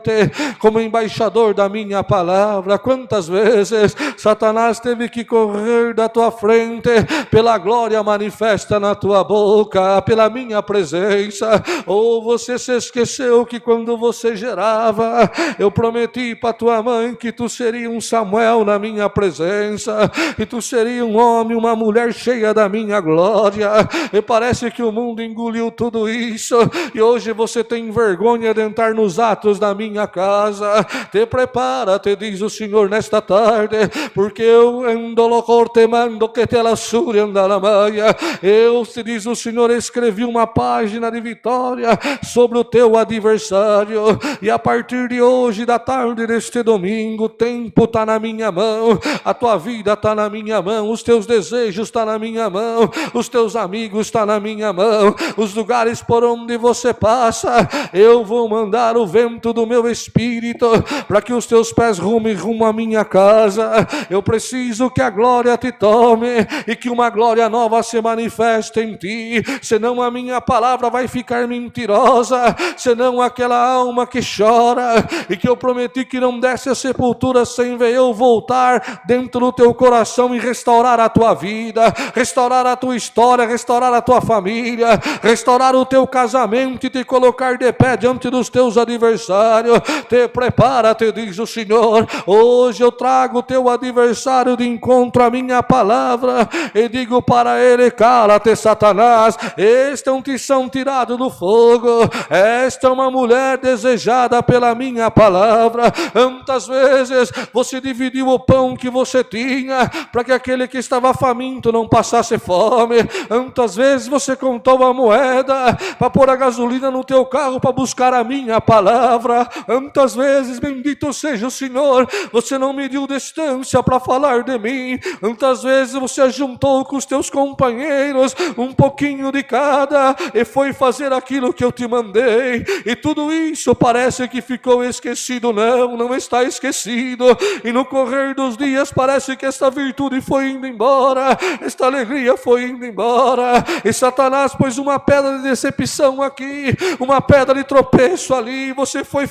como embaixador da minha palavra. Quantas vezes Satanás teve que correr da tua frente pela glória manifesta na tua boca, pela minha presença. Ou você se esqueceu que quando você gerava, eu prometi para tua mãe que tu seria um Samuel na minha presença, e tu seria um homem, uma mulher cheia da minha glória. E parece que o mundo engoliu tudo isso, e hoje você tem vergonha de entrar nos atos da minha casa. Te prepara, te diz o Senhor nesta tarde, porque eu endolocor te mando que te lassure andalamaia. Eu, se diz o Senhor, escrevi uma página de vitória sobre o teu adversário, e a partir de hoje, da tarde deste domingo, o tempo está na minha mão, a tua vida está na minha mão, os teus desejos estão na minha mão, os teus amigos estão na minha mão, os lugares por onde você passa, eu vou mandar o vento do meu espírito para que os teus pés rumem rumo à minha casa. Eu preciso que a glória te tome e que uma glória nova se manifeste em ti, senão a minha palavra vai ficar mentirosa, senão aquela alma que chora e que eu prometi que não desce a sepultura sem ver eu voltar dentro do teu coração e restaurar a tua vida, restaurar a tua história, restaurar a tua família, restaurar o teu casamento e te colocar de pé diante dos teus adversários. Te prepara, te diz o Senhor. Hoje eu trago o teu adversário de encontro à minha palavra e digo para ele: cala-te, Satanás, este é um tição tirado do fogo, esta é uma mulher desejada pela minha palavra. Quantas vezes você dividiu o pão que você tinha para que aquele que estava faminto não passasse fome? Quantas vezes você contou a moeda para pôr a gasolina no teu carro para buscar a minha palavra? Quantas vezes, bendito seja o Senhor, você não mediu distância para falar de mim? Quantas vezes você juntou com os teus companheiros um pouquinho de cada e foi fazer aquilo que eu te mandei? E tudo isso parece que ficou esquecido. Não, não está esquecido. E no correr dos dias parece que esta virtude foi indo embora, esta alegria foi indo embora, e Satanás pôs uma pedra de decepção aqui, uma pedra de tropeço ali, você foi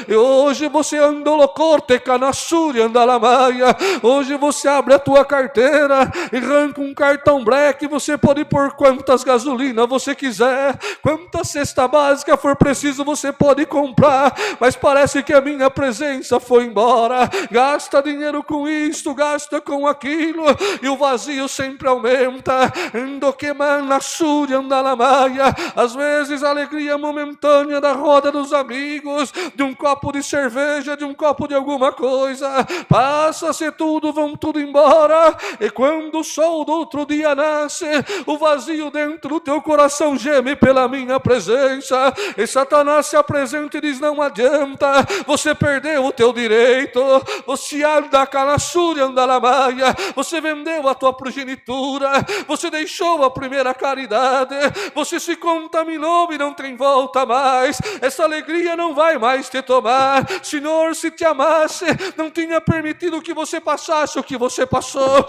E hoje você andou no corte, canassuri, andalamaia. Hoje você abre a tua carteira e arranca um cartão black. Você pode pôr quantas gasolina você quiser, quanta cesta básica for preciso, você pode comprar. Mas parece que a minha presença foi embora. Gasta dinheiro com isto, gasta com aquilo, e o vazio sempre aumenta. Às vezes a alegria momentânea da roda dos amigos, de um copo de cerveja, de um copo de alguma coisa, passa-se tudo, vão tudo embora. E quando o sol do outro dia nasce, o vazio dentro do teu coração geme pela minha presença. E Satanás se apresenta e diz: não adianta, você perdeu o teu direito, você anda canassúria, anda na maia, você vendeu a tua progenitura, você deixou a primeira caridade, você se contaminou e não tem volta mais. Essa alegria não vai mais te tomar. Senhor, se te amasse, não tinha permitido que você passasse o que você passou.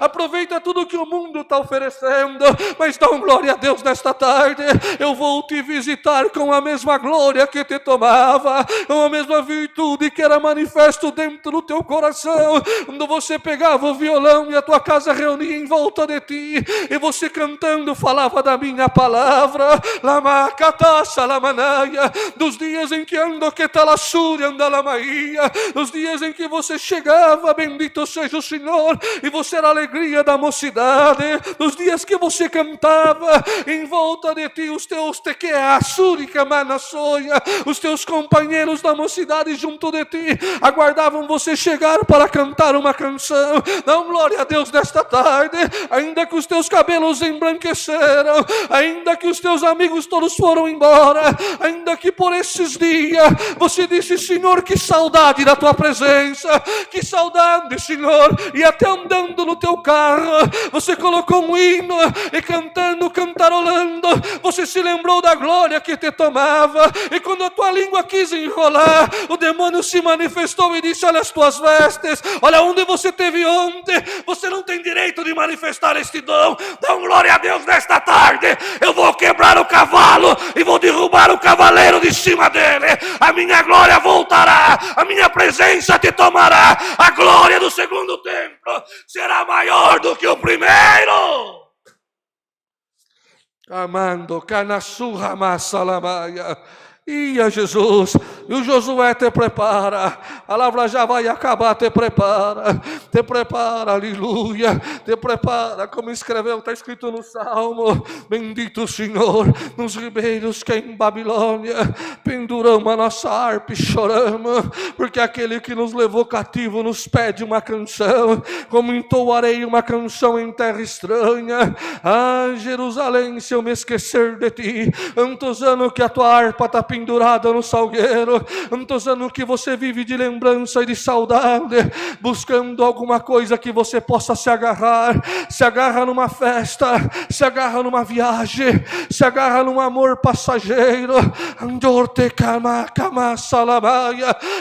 Aproveita tudo que o mundo está oferecendo, mas dá glória a Deus nesta tarde. Eu vou te visitar com a mesma glória que te tomava, com a mesma virtude que era manifesto dentro do teu coração, quando você pegava o violão e a tua casa reunia em volta de ti, e você cantando falava da minha palavra. Lamacataça lamanaia, dos dias em que ando que talassúria andalamaia, dos dias em que você chegava, bendito seja o Senhor, e você era a alegria da mocidade, dos dias que você cantava em volta de ti, os teus tequeaçúrica manassoia, os teus companheiros da mocidade junto de ti aguardavam você chegar para cantar uma canção. Dá glória a Deus nesta tarde. Ainda que os teus cabelos embranqueceram, ainda que os teus amigos todos foram embora, ainda que por esses dias você disse: Senhor, que saudade da tua presença, que saudade, Senhor. E até andando no teu carro você colocou um hino e cantando, cantarolando, você se lembrou da glória que te tomava. E quando a tua língua quis enrolar, o demônio se manifestou e disse: olha as tuas vestes, olha onde você teve ontem, você não tem direito de manifestar este dom. Dá glória a Deus nesta tarde. Eu vou quebrar o cavalo e vou derrubar o cavaleiro de cima dele. A minha glória voltará, a minha presença te tomará. A glória do segundo templo será maior do que o primeiro. Amando, canassurra, massalamaia. Ia Jesus, e o Josué te prepara, a palavra já vai acabar, te prepara, aleluia, te prepara, como escreveu, está escrito no Salmo: bendito o Senhor, nos ribeiros que em Babilônia penduramos a nossa harpa e choramos, porque aquele que nos levou cativo nos pede uma canção, como entoarei uma canção em terra estranha. Ah, Jerusalém, se eu me esquecer de ti, tantos anos que a tua harpa está pendurada no salgueiro, tantos anos que você vive de lembrança e de saudade, buscando alguma coisa que você possa se agarrar. Se agarra numa festa, se agarra numa viagem, se agarra num amor passageiro,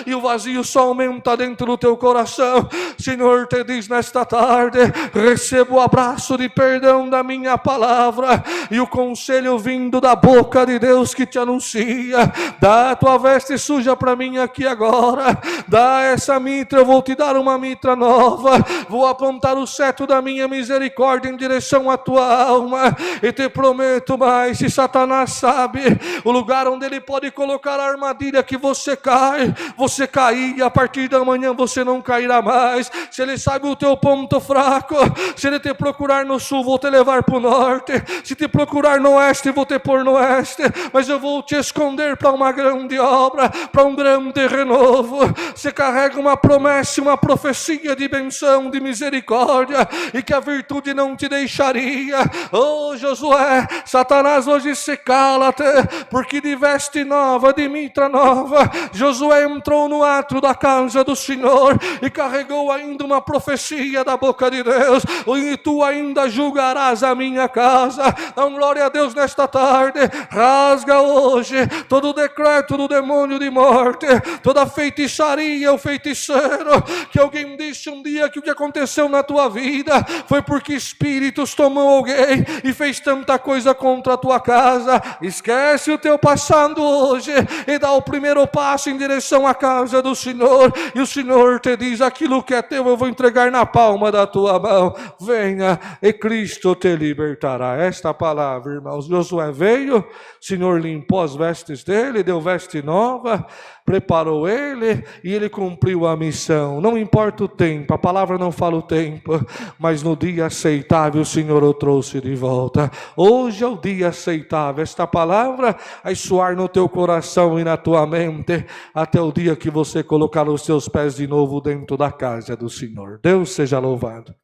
e o vazio só aumenta dentro do teu coração. Senhor te diz nesta tarde: receba o abraço de perdão da minha palavra e o conselho vindo da boca de Deus que te anuncia: dá a tua veste suja para mim aqui agora, dá essa mitra, eu vou te dar uma mitra nova, vou apontar o cetro da minha misericórdia em direção à tua alma, e te prometo mais, se Satanás sabe o lugar onde ele pode colocar a armadilha que você cai, você cair, e a partir da manhã você não cairá mais. Se ele sabe o teu ponto fraco, se ele te procurar no sul, vou te levar para o norte, se te procurar no oeste, vou te pôr no oeste, mas eu vou te esconder para uma grande obra, para um grande renovo. Você carrega uma promessa, uma profecia de benção, de misericórdia, e que a virtude não te deixaria. Oh Josué, Satanás hoje se cala-te, porque de veste nova, de mitra nova, Josué entrou no átrio da casa do Senhor e carregou ainda uma profecia da boca de Deus: e tu ainda julgarás a minha casa. Dá glória a Deus nesta tarde. Rasga hoje toda todo decreto do demônio de morte, toda feitiçaria, o feiticeiro, que alguém disse um dia que o que aconteceu na tua vida foi porque espíritos tomou alguém e fez tanta coisa contra a tua casa. Esquece o teu passado hoje e dá o primeiro passo em direção à casa do Senhor, e o Senhor te diz: aquilo que é teu eu vou entregar na palma da tua mão. Venha e Cristo te libertará. Esta palavra, irmãos. Josué veio, o Senhor limpou as vestes dele, deu veste nova, preparou ele e ele cumpriu a missão. Não importa o tempo, a palavra não fala o tempo, mas no dia aceitável o Senhor o trouxe de volta. Hoje é o dia aceitável. Esta palavra vai soar no teu coração e na tua mente até o dia que você colocar os seus pés de novo dentro da casa do Senhor. Deus seja louvado.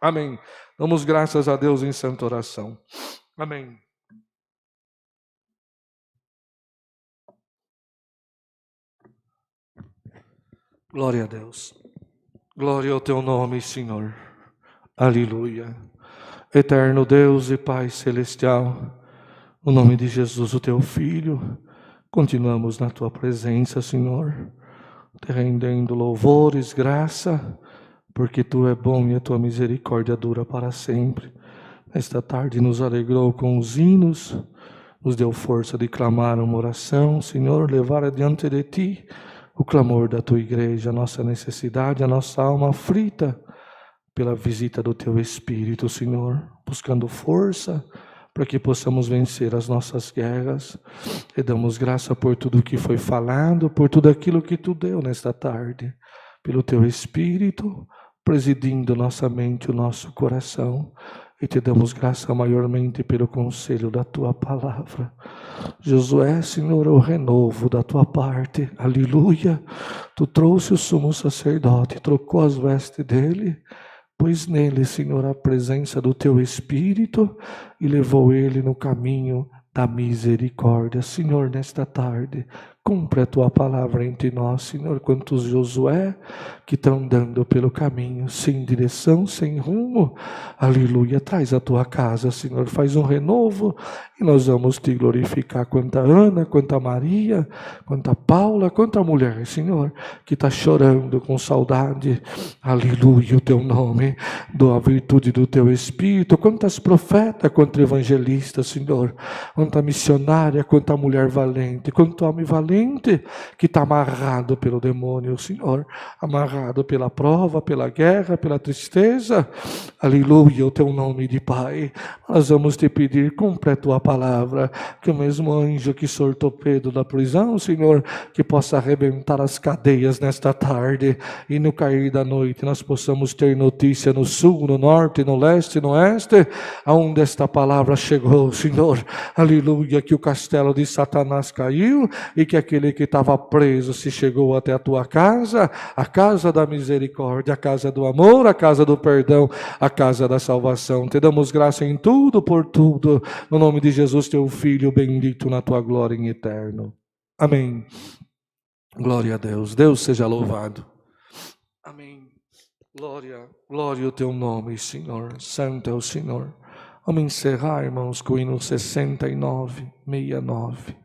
Amém. Damos graças a Deus em santa oração. Amém. Glória a Deus. Glória ao teu nome, Senhor. Aleluia. Eterno Deus e Pai celestial, no nome de Jesus, o teu Filho, continuamos na tua presença, Senhor, te rendendo louvores, graça, porque tu é bom e a tua misericórdia dura para sempre. Esta tarde nos alegrou com os hinos, nos deu força de clamar uma oração, Senhor, levar adiante de ti o clamor da tua igreja, a nossa necessidade, a nossa alma aflita pela visita do teu Espírito, Senhor, buscando força para que possamos vencer as nossas guerras. E damos graça por tudo que foi falado, por tudo aquilo que tu deu nesta tarde, pelo teu Espírito presidindo nossa mente, o nosso coração. E te damos graça maiormente pelo conselho da tua palavra. Josué, Senhor, o renovo da tua parte, aleluia. Tu trouxe o sumo sacerdote, trocou as vestes dele, pôs nele, Senhor, a presença do teu Espírito e levou ele no caminho da misericórdia. Senhor, nesta tarde, cumpre a tua palavra entre nós, Senhor, quantos Josué que estão andando pelo caminho, sem direção, sem rumo, aleluia, traz a tua casa, Senhor, faz um renovo e nós vamos te glorificar, quanta Ana, quanta Maria, quanta Paula, quanta mulher, Senhor, que está chorando com saudade, aleluia, o teu nome, a virtude do teu Espírito, quantas profetas, quantos evangelistas, Senhor, quanta missionária, quanta mulher valente, quanto homem valente, que está amarrado pelo demônio, Senhor, amarrado pela prova, pela guerra, pela tristeza, aleluia, o teu nome de Pai, nós vamos te pedir, cumpre a tua palavra, que o mesmo anjo que soltou Pedro da prisão, Senhor, que possa arrebentar as cadeias nesta tarde, e no cair da noite nós possamos ter notícia no sul, no norte, no leste, no oeste, aonde esta palavra chegou, Senhor, aleluia, que o castelo de Satanás caiu, e que aquele que estava preso se chegou até a tua casa, a casa da misericórdia, a casa do amor, a casa do perdão, a casa da salvação. Te damos graça em tudo, por tudo, no nome de Jesus, teu Filho, bendito na tua glória em eterno. Amém. Glória a Deus. Deus seja louvado. Amém. Glória, glória ao teu nome, Senhor. Santo é o Senhor. Vamos encerrar, irmãos, com o hino 69, 69.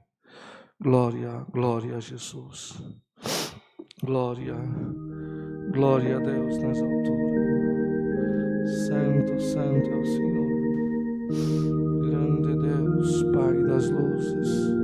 Glória, glória a Jesus. Glória, glória a Deus nas alturas. Santo, santo é o Senhor. Grande Deus, Pai das luzes.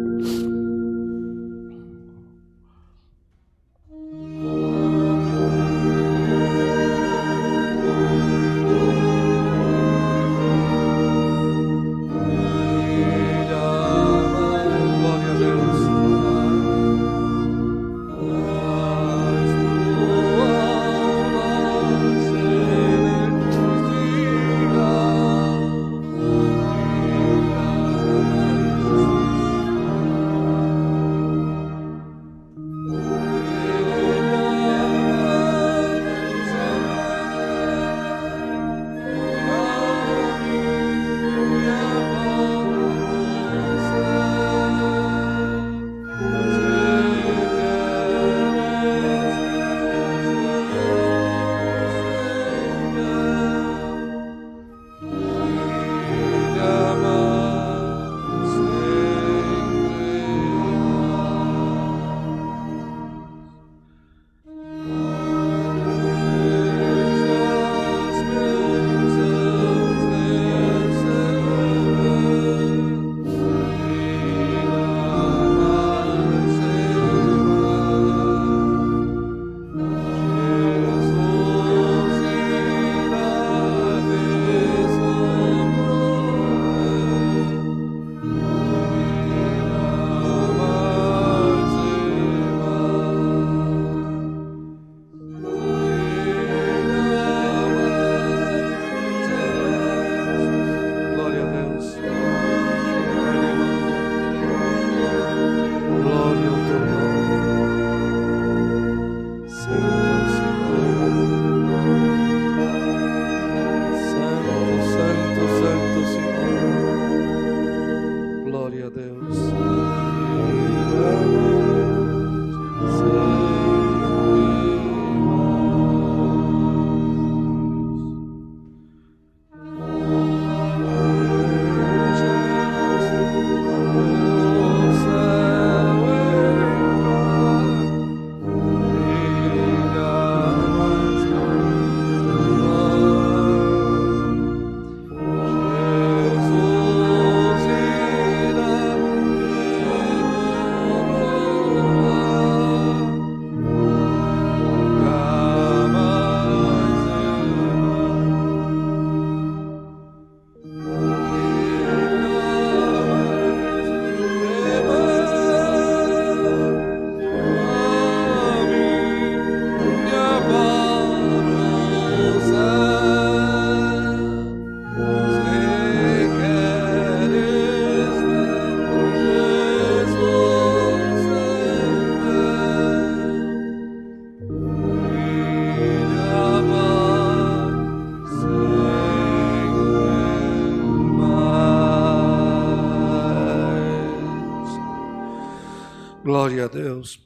Glória a Deus.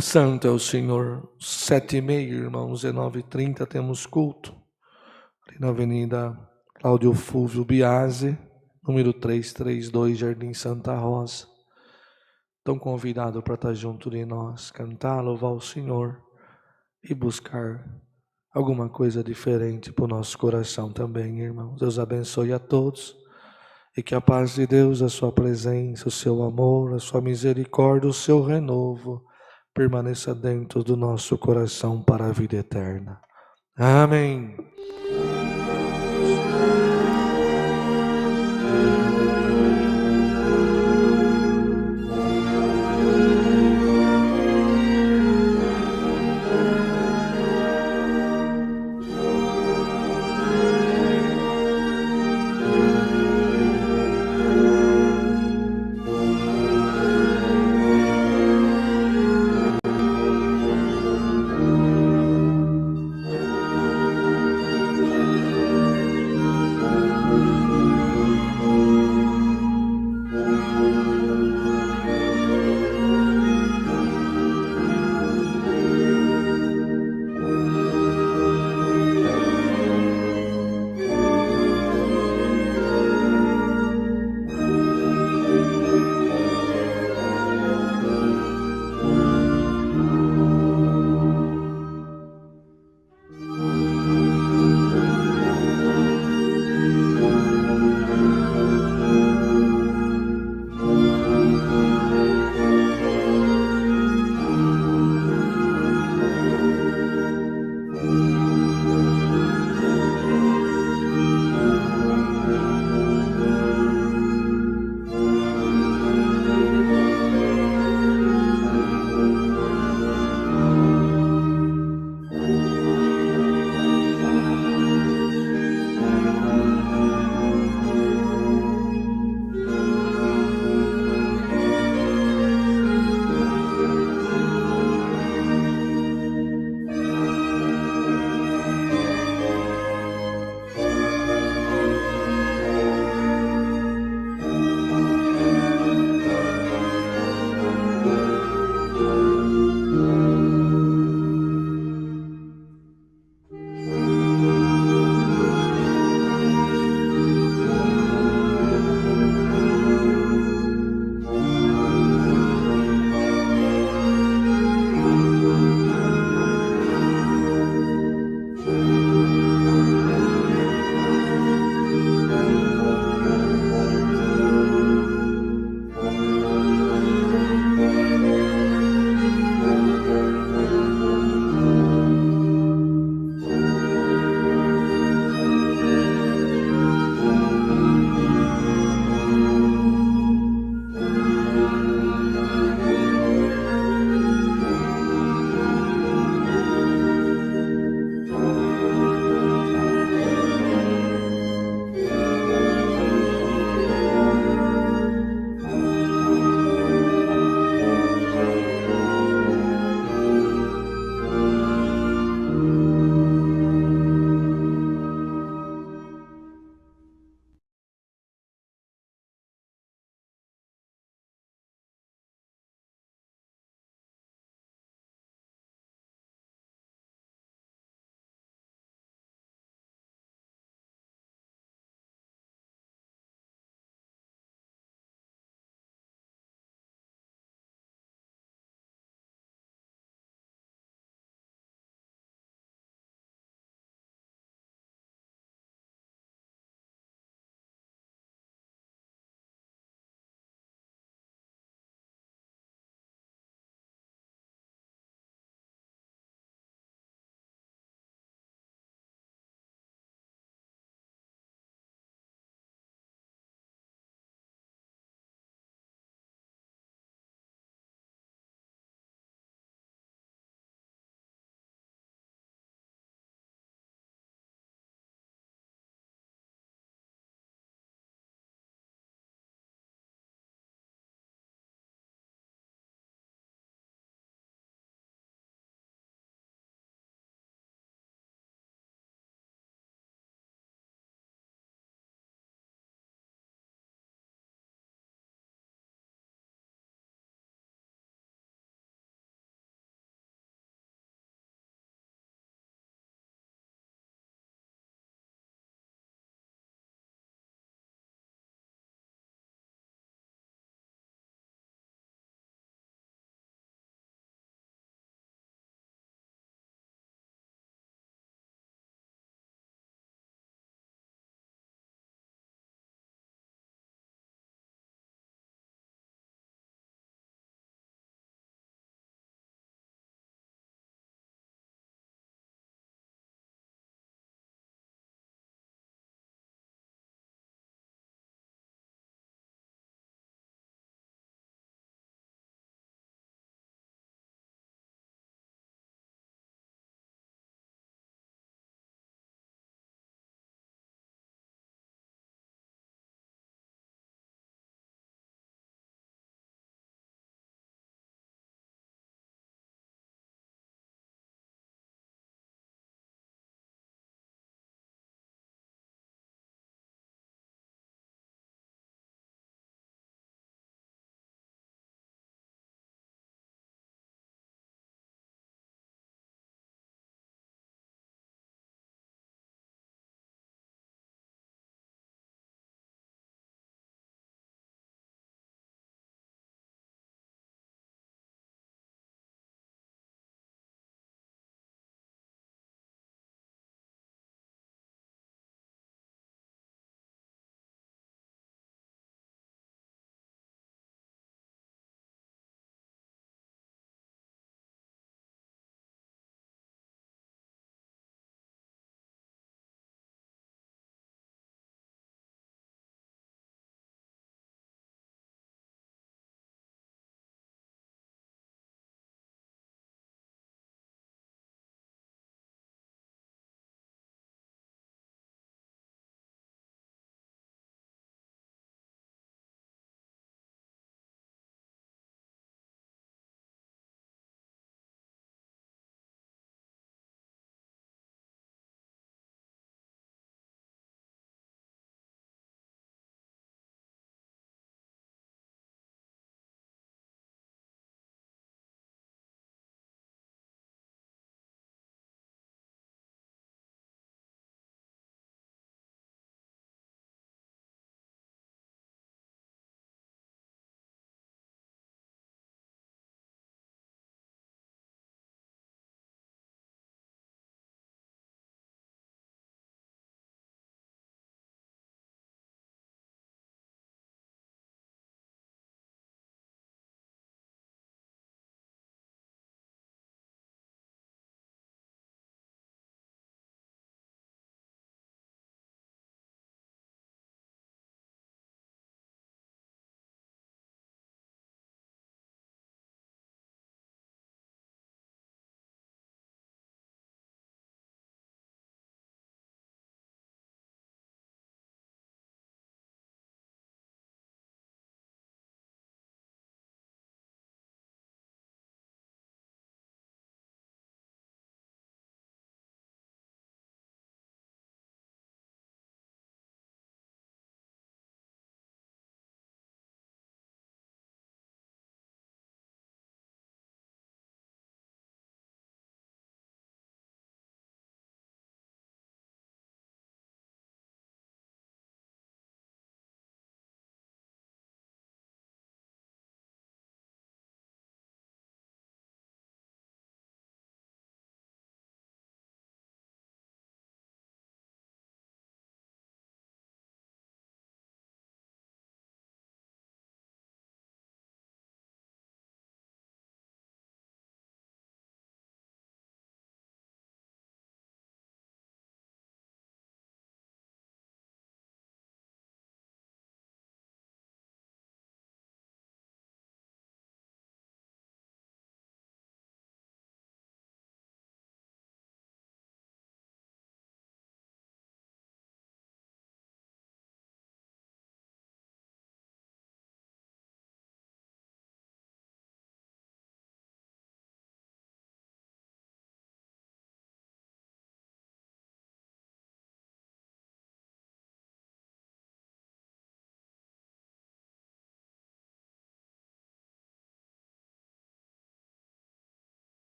Santo é o Senhor. 7h30, irmãos, 9h30 temos culto. Ali na Avenida Cláudio Fúvio Biase, número 332, Jardim Santa Rosa. Tão convidado para estar junto de nós, cantar, louvar o Senhor e buscar alguma coisa diferente para o nosso coração também, irmãos. Deus abençoe a todos e que a paz de Deus, a sua presença, o seu amor, a sua misericórdia, o seu renovo permaneça dentro do nosso coração para a vida eterna. Amém.